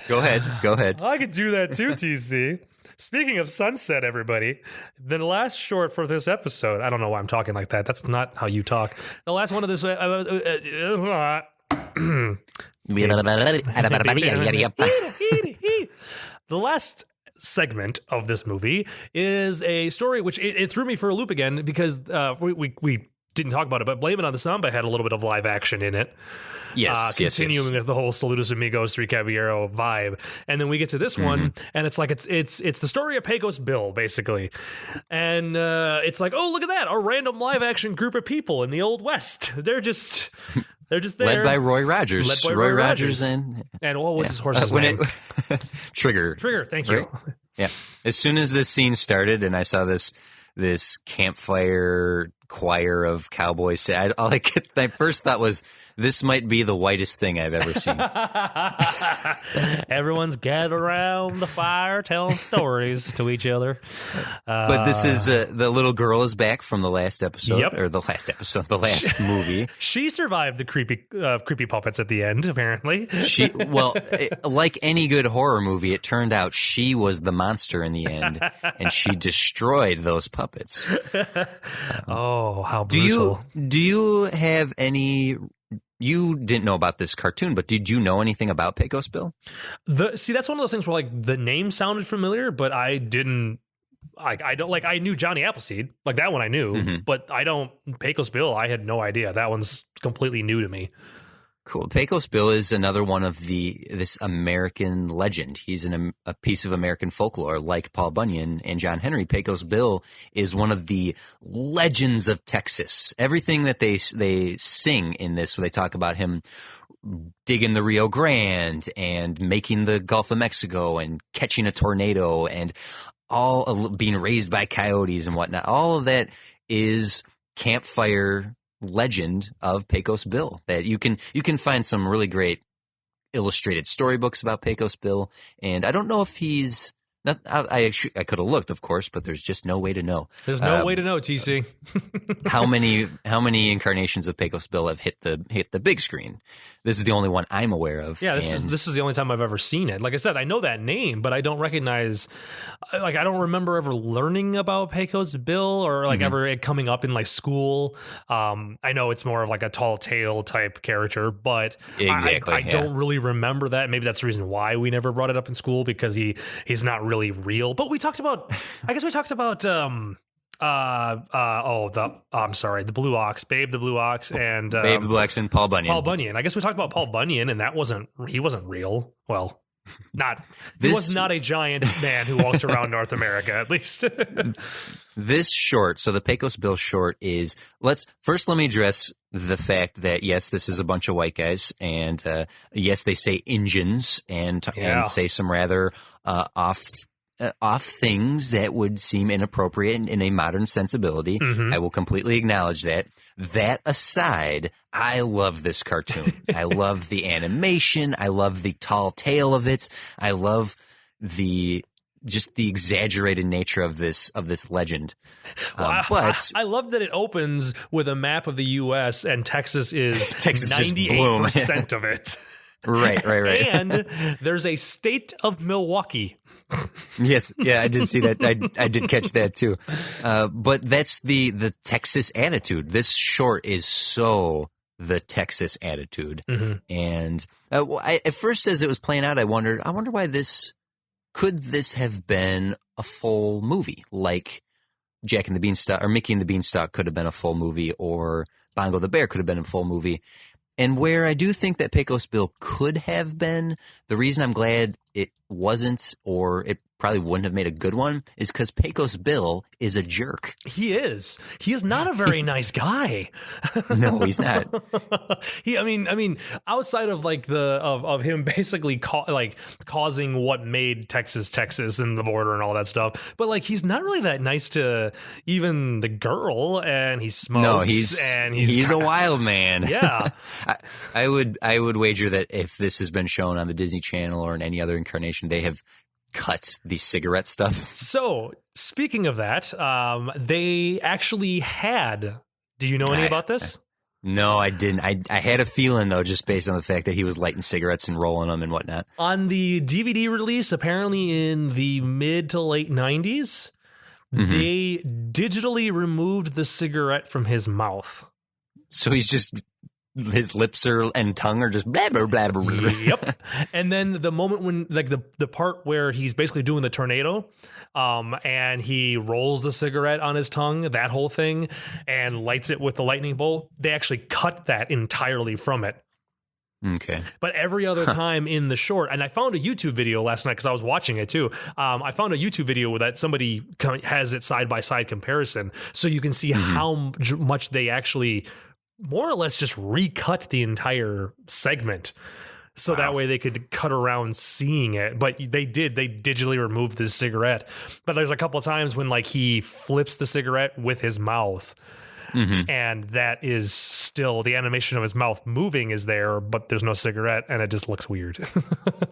Go ahead. I could do that too, TC. Speaking of sunset, everybody, the last short for this episode. I don't know why I'm talking like that. That's not how you talk. The last one of this. The last segment of this movie is a story which it threw me for a loop again because we didn't talk about it, but Blame It on the Samba had a little bit of live action in it. Yes, continuing with the whole Saludos Amigos, Three Caballero vibe, and then we get to this one, and it's like it's the story of Pecos Bill, basically, and it's like, oh, look at that, a random live action group of people in the Old West. They're just there, led by Roy Rogers. Roy Rogers and what was his horse's name? Trigger. Thank you. Right? Yeah. As soon as this scene started, and I saw this campfire choir of cowboys, my first thought was, this might be the whitest thing I've ever seen. Everyone's gathered around the fire telling stories to each other. But this is the little girl is back from the last episode, or the last movie. She survived the creepy puppets at the end, apparently. Like any good horror movie, it turned out she was the monster in the end, and she destroyed those puppets. Oh, how brutal. Do you have any... You didn't know about this cartoon, but did you know anything about Pecos Bill? See, that's one of those things where like the name sounded familiar, but I didn't. I knew Johnny Appleseed, like that one I knew, but Pecos Bill, I had no idea. That one's completely new to me. Cool. Pecos Bill is another one of this American legend. He's a piece of American folklore, like Paul Bunyan and John Henry. Pecos Bill is one of the legends of Texas. Everything that they sing in this, where they talk about him digging the Rio Grande and making the Gulf of Mexico and catching a tornado and all being raised by coyotes and whatnot. All of that is campfire legend of Pecos Bill. That you can find some really great illustrated storybooks about Pecos Bill, and I don't know if he's not. I could have looked, of course, but there's just no way to know. There's no way to know, TC. how many incarnations of Pecos Bill have hit the big screen? This is the only one I'm aware of. Yeah, this is the only time I've ever seen it. Like I said, I know that name, but I don't recognize. Like I don't remember ever learning about Pecos Bill or like ever it coming up in like school. I know it's more of like a tall tale type character, but exactly, I don't really remember that. Maybe that's the reason why we never brought it up in school, because he's not really real. But we talked about. I guess we talked about. I'm sorry, the Blue Ox, Babe the Blue Ox, and Babe the Blue Ox and Paul Bunyan. Paul Bunyan. I guess we talked about Paul Bunyan, and he wasn't real. Well, he was not a giant man who walked around North America, at least. This short, so the Pecos Bill short is, let me address the fact that, yes, this is a bunch of white guys, and yes, they say Injuns and say some rather off things that would seem inappropriate in a modern sensibility. I will completely acknowledge that. That aside, I love this cartoon. I love the animation. I love the tall tale of it. I love the exaggerated nature of this legend. But I love that it opens with a map of the U.S. and Texas is 98% of it. Right. And there's a state of Milwaukee. Yes, yeah, I did see that. I did catch that too. But that's the Texas attitude. This short is so the Texas attitude. Mhm. And at first, as it was playing out, I wonder why could this have been a full movie? Like Jack and the Beanstalk or Mickey and the Beanstalk could have been a full movie, or Bongo the Bear could have been a full movie. And where I do think that Pecos Bill could have been, the reason I'm glad it wasn't, or it probably wouldn't have made a good one, is because Pecos Bill is a jerk. He is. He is not a very nice guy. No, he's not. I mean, outside of like of him basically causing what made Texas and the border and all that stuff, but like he's not really that nice to even the girl, and he smokes. No, he's a wild man. Yeah. I would wager that if this has been shown on the Disney Channel or in any other incarnation, they have cut the cigarette stuff. So speaking of that, they actually had. Do you know any about this? No, I didn't. I had a feeling though, just based on the fact that he was lighting cigarettes and rolling them and whatnot. On the DVD release, apparently in the mid to late 90s, they digitally removed the cigarette from his mouth. So he's just. His lips and tongue are just blah, blah, blah, blah. Yep. And then the moment when, like, the part where he's basically doing the tornado, and he rolls the cigarette on his tongue, that whole thing, and lights it with the lightning bolt, they actually cut that entirely from it. Okay. But every other time in the short, and I found a YouTube video last night because I was watching it too. I found a YouTube video where that somebody has it side by side comparison, so you can see how much they actually more or less just recut the entire segment. So that way they could cut around seeing it. But they digitally removed the cigarette. But there's a couple of times when like he flips the cigarette with his mouth. And that is still the animation of his mouth moving is there, but there's no cigarette, and it just looks weird.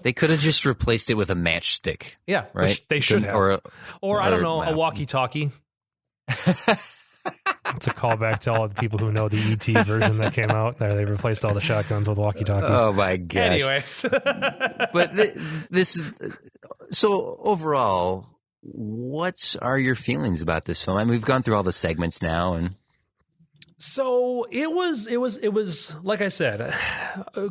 They could have just replaced it with a matchstick. Yeah, right. Which they should have. Or I don't know, a walkie-talkie. It's a callback to all the people who know the E.T. version that came out. There, they replaced all the shotguns with walkie-talkies. Oh my gosh! Anyways, but this. So overall, what are your feelings about this film? I mean, we've gone through all the segments now, and so it was like I said,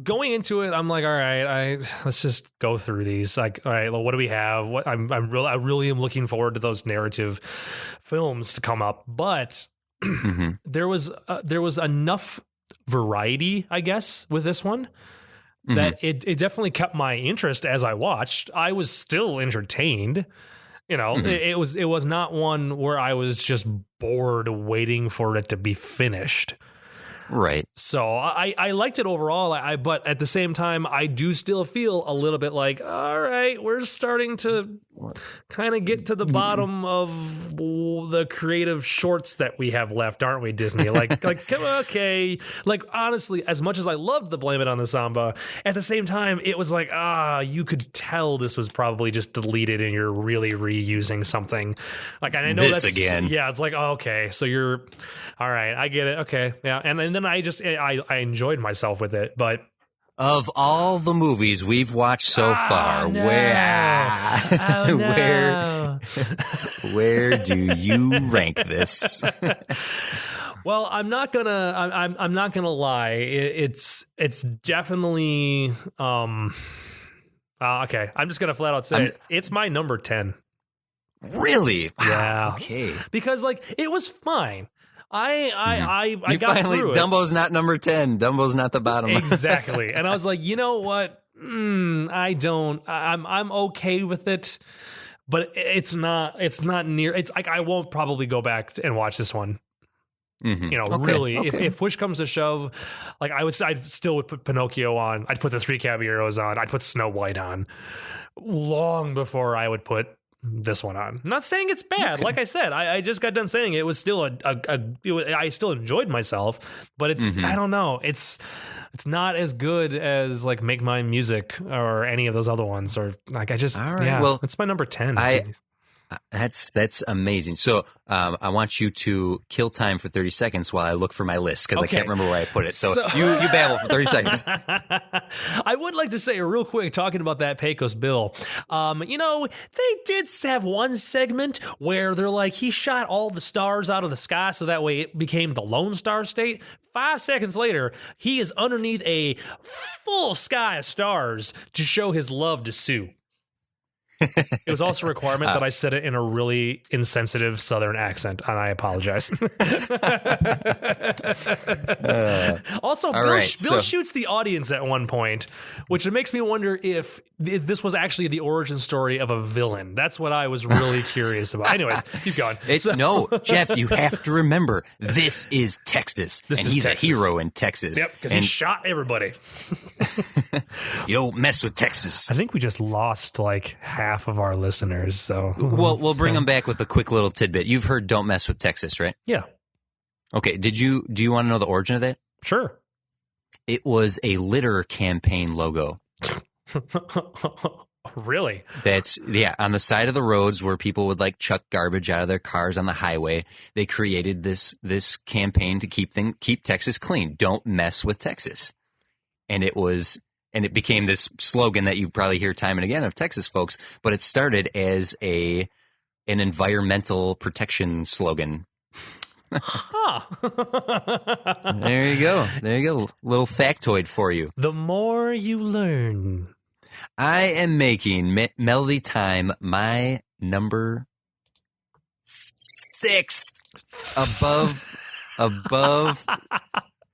going into it, I'm like, all right, let's just go through these. Like, all right, well, what do we have? What I really am looking forward to those narrative films to come up, but there was enough variety, I guess, with this one that it definitely kept my interest as I watched. I was still entertained. You know, it was not one where I was just bored waiting for it to be finished. Right. So I liked it overall. But at the same time, I do still feel a little bit like, all right, we're starting to kind of get to the bottom of the creative shorts that we have left, aren't we, Disney? Like, okay. Like, honestly, as much as I loved the Blame It on the Samba, at the same time, it was like, you could tell this was probably just deleted and you're really reusing something. Like, and I know this that's again. Yeah, it's like, okay, so you're all right. I get it. Okay, yeah, and then I enjoyed myself with it, but. Of all the movies we've watched so far, no. where do you rank this? Well, I'm not gonna lie. It's definitely okay. I'm just gonna flat out say it's my number 10. Really? Wow. Yeah. Okay. Because like it was fine. I got finally, through it. Dumbo's not number 10. Dumbo's not the bottom. Exactly. And I was like, you know what? I'm okay with it, but it's not near. It's like I won't probably go back and watch this one. You know, really, if push comes to shove, like I'd still would put Pinocchio on. I'd put the Three Caballeros on. I'd put Snow White on long before I would put this one on. I'm not saying it's bad. Okay. Like I said, I just got done saying it was still I still enjoyed myself, but it's I don't know. It's not as good as like Make Mine Music or any of those other ones. Or like I just well, it's my number 10. That's amazing. So I want you to kill time for 30 seconds while I look for my list because I can't remember where I put it. So you babble for 30 seconds. I would like to say real quick, talking about that Pecos Bill, they did have one segment where they're like, he shot all the stars out of the sky so that way it became the Lone Star State. 5 seconds later, he is underneath a full sky of stars to show his love to Sue. It was also a requirement that I said it in a really insensitive Southern accent, and I apologize. Also, Bill shoots the audience at one point, which makes me wonder if this was actually the origin story of a villain. That's what I was really curious about. Anyways, keep going. No, Jeff, you have to remember, this is Texas. He's Texas. A hero in Texas. Yep, because he shot everybody. You don't mess with Texas. I think we just lost like half of our listeners. So we'll bring them back with a quick little tidbit. You've heard "Don't Mess with Texas," right? Yeah. Okay. Do you want to know the origin of that? Sure. It was a litter campaign logo. Really? On the side of the roads where people would like chuck garbage out of their cars on the highway. They created this campaign to keep Texas clean. Don't mess with Texas. And it became this slogan that you probably hear time and again of Texas folks, but it started as an environmental protection slogan. Huh. There you go. Little factoid for you. The more you learn. I am making Melody Time my number 6 above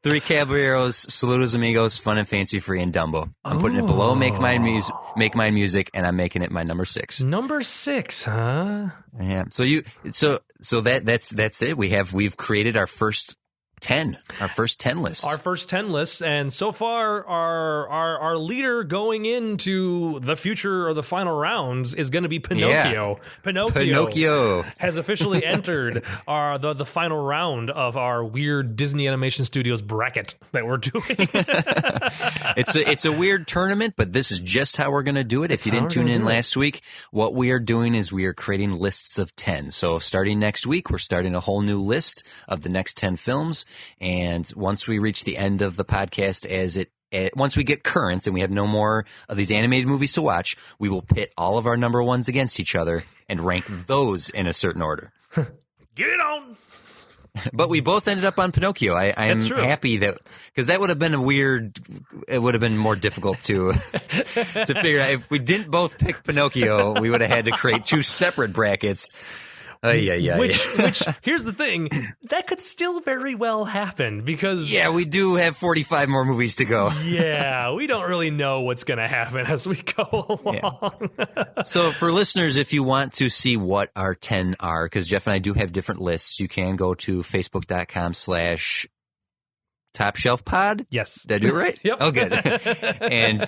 Three Caballeros, Saludos Amigos, Fun and Fancy Free, and Dumbo. I'm putting it below Make Mine Music, and I'm making it my number 6. Number 6, huh? Yeah. So that's it. We've created our first 10 lists. Our first 10 lists, and so far our leader going into the future or the final rounds is going to be Pinocchio. Yeah. Pinocchio has officially entered the final round of our weird Disney Animation Studios bracket that we're doing. It's a weird tournament, but this is just how we're going to do it. If you didn't tune in last week, what we are doing is we are creating lists of 10. So starting next week, we're starting a whole new list of the next 10 films. And once we reach the end of the podcast, once we get current and we have no more of these animated movies to watch, we will pit all of our number ones against each other and rank those in a certain order. Get it on! But we both ended up on Pinocchio. I am happy because that would have been it would have been more difficult to figure out. If we didn't both pick Pinocchio, we would have had to create 2 separate brackets. Which here's the thing, that could still very well happen because we do have 45 more movies to go. Yeah, we don't really know what's going to happen as we go along. Yeah. So for listeners, if you want to see what our 10 are, because Jeff and I do have different lists, you can go to facebook.com/Top Shelf Pod. Yes. Did I do it right? Yep. Oh, good. And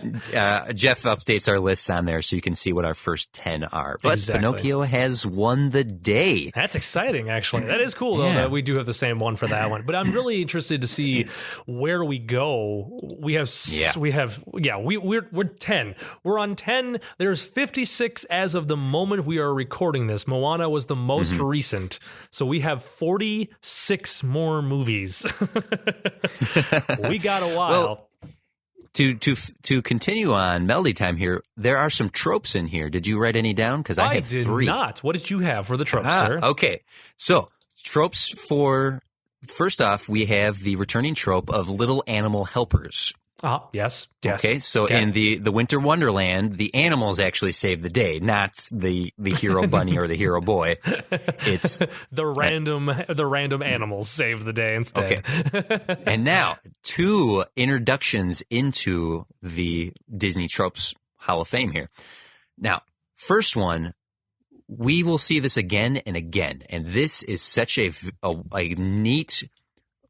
Jeff updates our lists on there so you can see what our first 10 are. But Pinocchio has won the day. That's exciting, actually. That is cool, though, that we do have the same one for that one. But I'm really interested to see where we go. We're 10. We're on 10. There's 56 as of the moment we are recording this. Moana was the most recent. So we have 46 more movies. We got a while. Well, to continue on Melody Time here, there are some tropes in here. Did you write any down? Because I have 3. I did not. What did you have for the tropes, sir? Okay. So tropes first off, we have the returning trope of little animal helpers. Yes. Okay, so in the Winter Wonderland, the animals actually save the day, not the hero bunny or the hero boy. It's the random animals save the day instead. Okay. And now 2 introductions into the Disney Tropes Hall of Fame here. Now, first one, we will see this again and again, and this is such a neat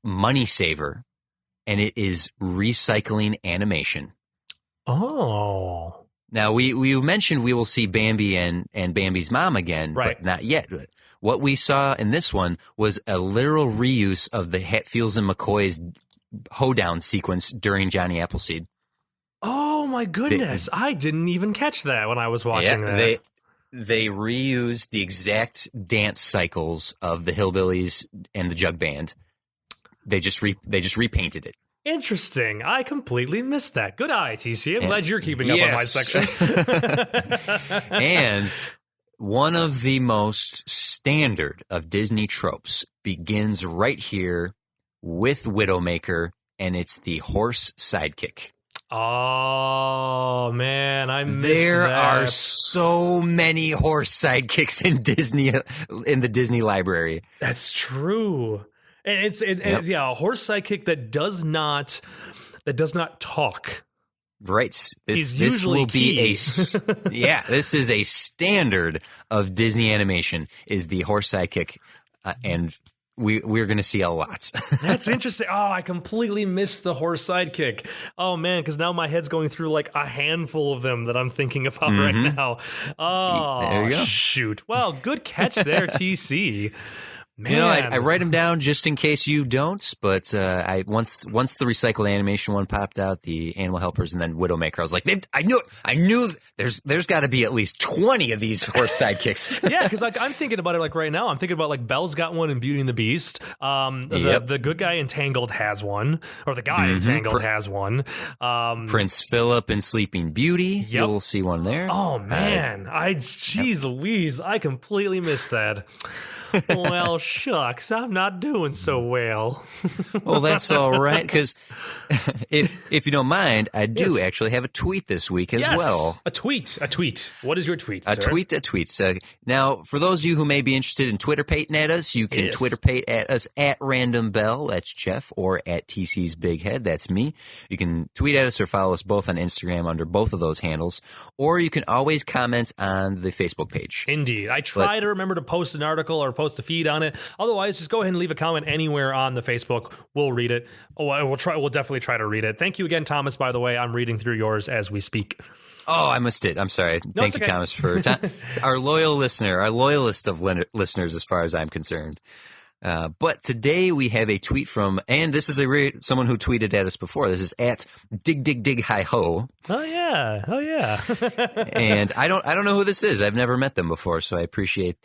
money saver. And it is recycling animation. Oh. Now, we mentioned we will see Bambi and Bambi's mom again, but not yet. What we saw in this one was a literal reuse of the Hatfields and McCoy's hoedown sequence during Johnny Appleseed. Oh, my goodness. I didn't even catch that when I was watching that. they reused the exact dance cycles of the Hillbillies and the Jug Band. They just repainted it. Interesting. I completely missed that. Good eye, TC. I'm glad you're keeping up on my section. And one of the most standard of Disney tropes begins right here with Widowmaker, and it's the horse sidekick. Oh, man, I missed There that. are so many horse sidekicks in the Disney library. That's true. And it's a horse sidekick that does not talk. Right. This usually will be key. this is a standard of Disney animation is the horse sidekick, and we're going to see a lot. That's interesting. Oh, I completely missed the horse sidekick. Oh man, because now my head's going through like a handful of them that I'm thinking about right now. Oh, there you go. Shoot. Well, good catch there, TC. Man. You know, I write them down just in case you don't. But I once the recycled animation one popped out, the Animal Helpers, and then Widowmaker, I was like, I knew there's got to be at least 20 of these horse sidekicks. Yeah, because like I'm thinking about it like right now. I'm thinking about like Belle's got one in Beauty and the Beast. The good guy in Tangled has one, or the guy in Tangled has one. Prince Philip in Sleeping Beauty, you'll see one there. Oh man, jeez Louise, I completely missed that. Well, shucks, I'm not doing so well. Well, that's all right, because if you don't mind, I do actually have a tweet this week as well. A tweet. What is your tweet, sir? A tweet. Now, for those of you who may be interested in Twitter-pating at us, you can Twitter-pate at us at Random Bell, that's Jeff, or at TC's Big Head, that's me. You can tweet at us or follow us both on Instagram under both of those handles, or you can always comment on the Facebook page. Indeed. I try to remember to post an article or post a feed on it. Otherwise, just go ahead and leave a comment anywhere on the Facebook. We'll read it. We'll definitely try to read it. Thank you again, Thomas, by the way. I'm reading through yours as we speak. Oh, I missed it. I'm sorry. Thank you, Thomas, for our loyal listener, our loyalist of listeners as far as I'm concerned. But today we have a tweet from, and this is someone who tweeted at us before. This is at Dig Hi Ho. Oh yeah. And I don't know who this is. I've never met them before, so I appreciate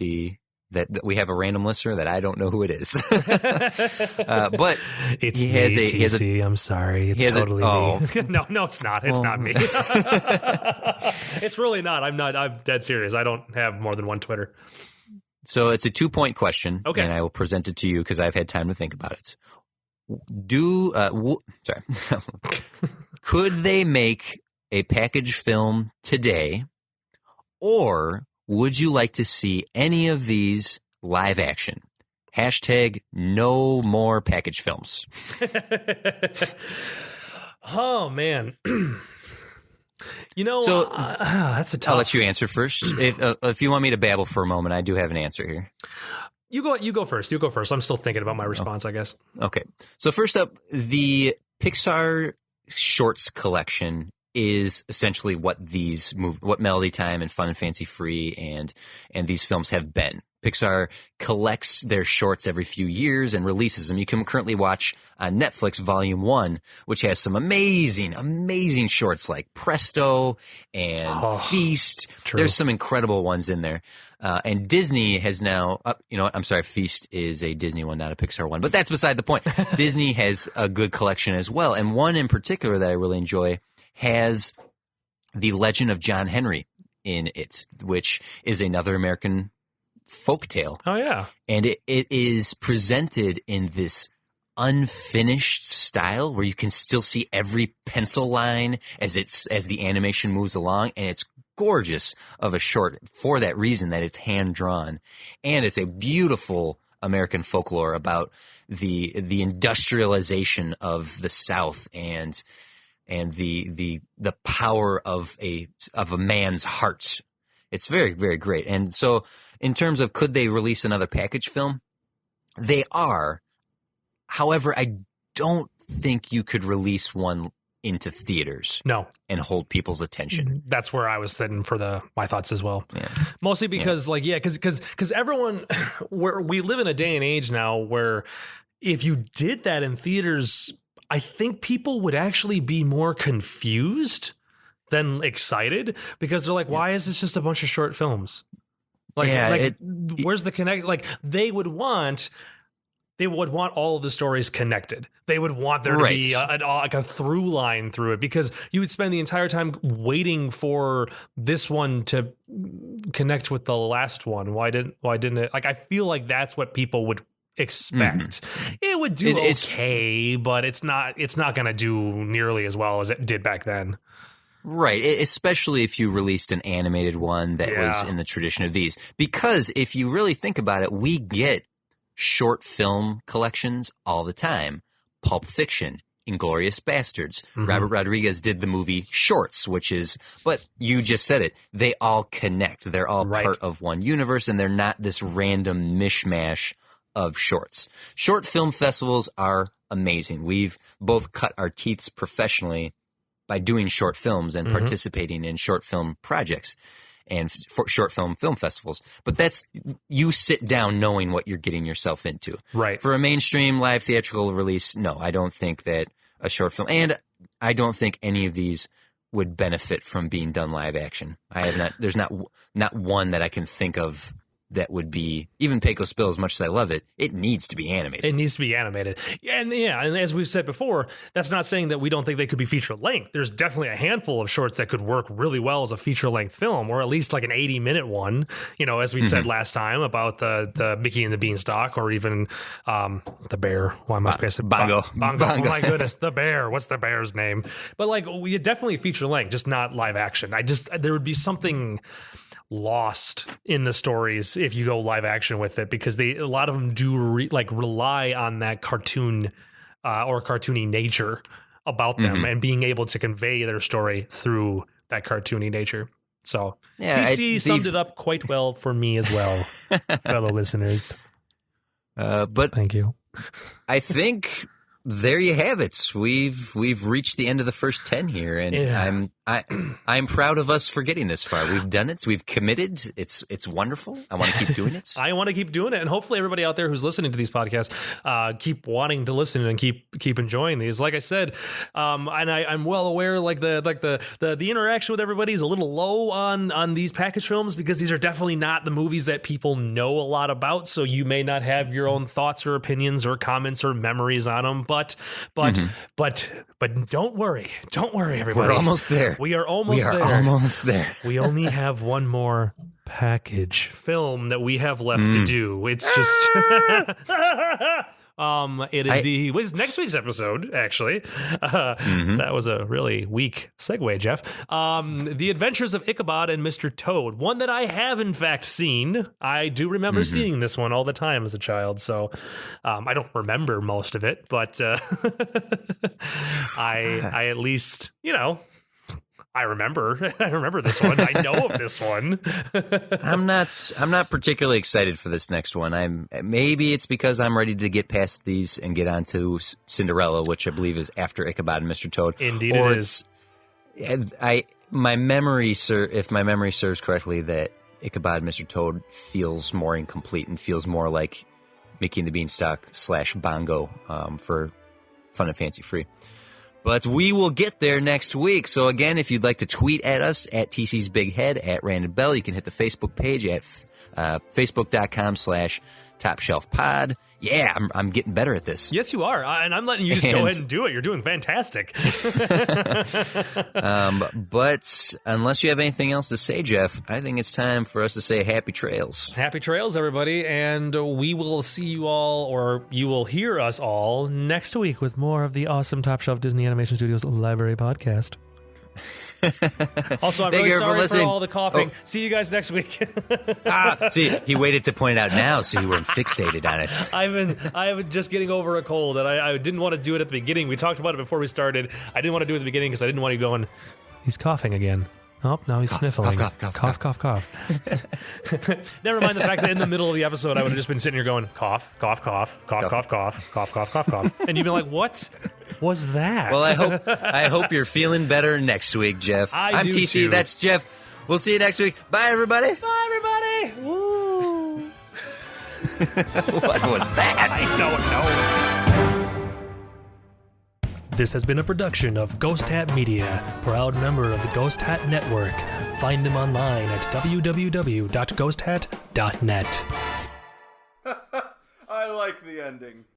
that we have a random listener that I don't know who it is. But it's TC. I'm sorry. It's totally me. No, it's not. It's not me. It's really not. I'm dead serious. I don't have more than one Twitter. So it's a 2-point question. Okay. And I will present it to you because I've had time to think about it. Could they make a package film today, or would you like to see any of these live action? Hashtag no more package films. Oh, man. So that's a tough. I'll let you answer first. If you want me to babble for a moment, I do have an answer here. You go first. I'm still thinking about my response, I guess. Okay. So first up, the Pixar Shorts collection is essentially what Melody Time and Fun and Fancy Free and these films have been. Pixar collects their shorts every few years and releases them. You can currently watch on Netflix Volume 1, which has some amazing, amazing shorts like Presto and Feast. True. There's some incredible ones in there. And Disney has now, I'm sorry, Feast is a Disney one, not a Pixar one, but that's beside the point. Disney has a good collection as well. And one in particular that I really enjoy has The Legend of John Henry in it, which is another American folktale. Oh, yeah. And it is presented in this unfinished style where you can still see every pencil line as the animation moves along, and it's gorgeous of a short for that reason that it's hand drawn, and it's a beautiful American folklore about the industrialization of the South and the power of a man's heart. It's very, very great. And so in terms of could they release another package film, they are. However, I don't think you could release one into theaters. No. And hold people's attention. That's where I was sitting for my thoughts as well. Yeah. Mostly because because everyone, we live in a day and age now where if you did that in theaters, I think people would actually be more confused than excited because they're like, why is this just a bunch of short films? Where's the connect? Like they would want all of the stories connected. They would want there to be like a through line through it, because you would spend the entire time waiting for this one to connect with the last one. Why didn't it? Like, I feel like that's what people would expect. It would do okay, but it's not going to do nearly as well as it did back then. Right, especially if you released an animated one that was in the tradition of these. Because if you really think about it, we get short film collections all the time. Pulp Fiction, Inglourious Bastards. Robert Rodriguez did the movie Shorts, but you just said it, they all connect. They're all part of one universe, and they're not this random mishmash of shorts. Short film festivals are amazing. We've both cut our teeths professionally by doing short films and participating in short film projects and short film festivals. But that's, you sit down knowing what you're getting yourself into. Right. For a mainstream live theatrical release, no, I don't think that a short film, and I don't think any of these would benefit from being done live action. There's not one that I can think of that would be, even Pecos Bill, as much as I love it, it needs to be animated. It needs to be animated. And as we've said before, that's not saying that we don't think they could be feature length. There's definitely a handful of shorts that could work really well as a feature length film, or at least like an 80-minute one, as we said last time about the Mickey and the Beanstalk, or even the bear. Why am I saying Bongo. Bongo. Oh my goodness, the bear. What's the bear's name? But like, we definitely feature length, just not live action. There would be something lost in the stories if you go live action with it, because a lot of them do rely on that cartoon or cartoony nature about them, and being able to convey their story through that cartoony nature. So DC summed it up quite well for me as well, fellow listeners. But thank you. I think there you have it. We've reached the end of the first 10 here, and I'm proud of us for getting this far. We've done it. We've committed. It's wonderful. I want to keep doing it. I want to keep doing it, and hopefully everybody out there who's listening to these podcasts keep wanting to listen and keep enjoying these. Like I said, and I'm well aware, the interaction with everybody is a little low on these package films, because these are definitely not the movies that people know a lot about. So you may not have your own thoughts or opinions or comments or memories on them. But don't worry, everybody. We're almost there. We are almost there. We only have one more package film that we have left to do. It's just it is next week's episode, actually. That was a really weak segue, Jeff. The Adventures of Ichabod and Mr. Toad, one that I have in fact seen. I do remember seeing this one all the time as a child, so I don't remember most of it, but I at least, I remember this one. I know of this one. I'm not particularly excited for this next one. Maybe it's because I'm ready to get past these and get on to Cinderella, which I believe is after Ichabod and Mr. Toad. Indeed, it is. If my memory serves correctly, that Ichabod and Mr. Toad feels more incomplete and feels more like Mickey and the Beanstalk / Bongo for Fun and Fancy Free. But we will get there next week. So again, if you'd like to tweet at us at TC's Big Head, at Random Bell, you can hit the Facebook page at facebook.com/TopShelfPod. Yeah, I'm getting better at this. Yes, you are. And I'm letting you just go ahead and do it. You're doing fantastic. But unless you have anything else to say, Jeff, I think it's time for us to say happy trails. Happy trails, everybody. And we will see you all, or you will hear us all, next week with more of the awesome Top Shelf Disney Animation Studios Library podcast. Also, I'm really sorry for all the coughing. See you guys next week. See, he waited to point it out now so you weren't fixated on it. I've been just getting over a cold, and I didn't want to do it at the beginning. We talked about it before we started. I didn't want to do it at the beginning because I didn't want you going, he's coughing again. Oh, now he's sniffling. Cough. Never mind the fact that in the middle of the episode, I would have just been sitting here going, cough. And you'd be like, what was that? Well, I hope you're feeling better next week, Jeff. I'm TC, too. That's Jeff. We'll see you next week. Bye, everybody. Bye, everybody. Woo. What was that? I don't know. This has been a production of Ghost Hat Media, proud member of the Ghost Hat Network. Find them online at www.ghosthat.net. I like the ending.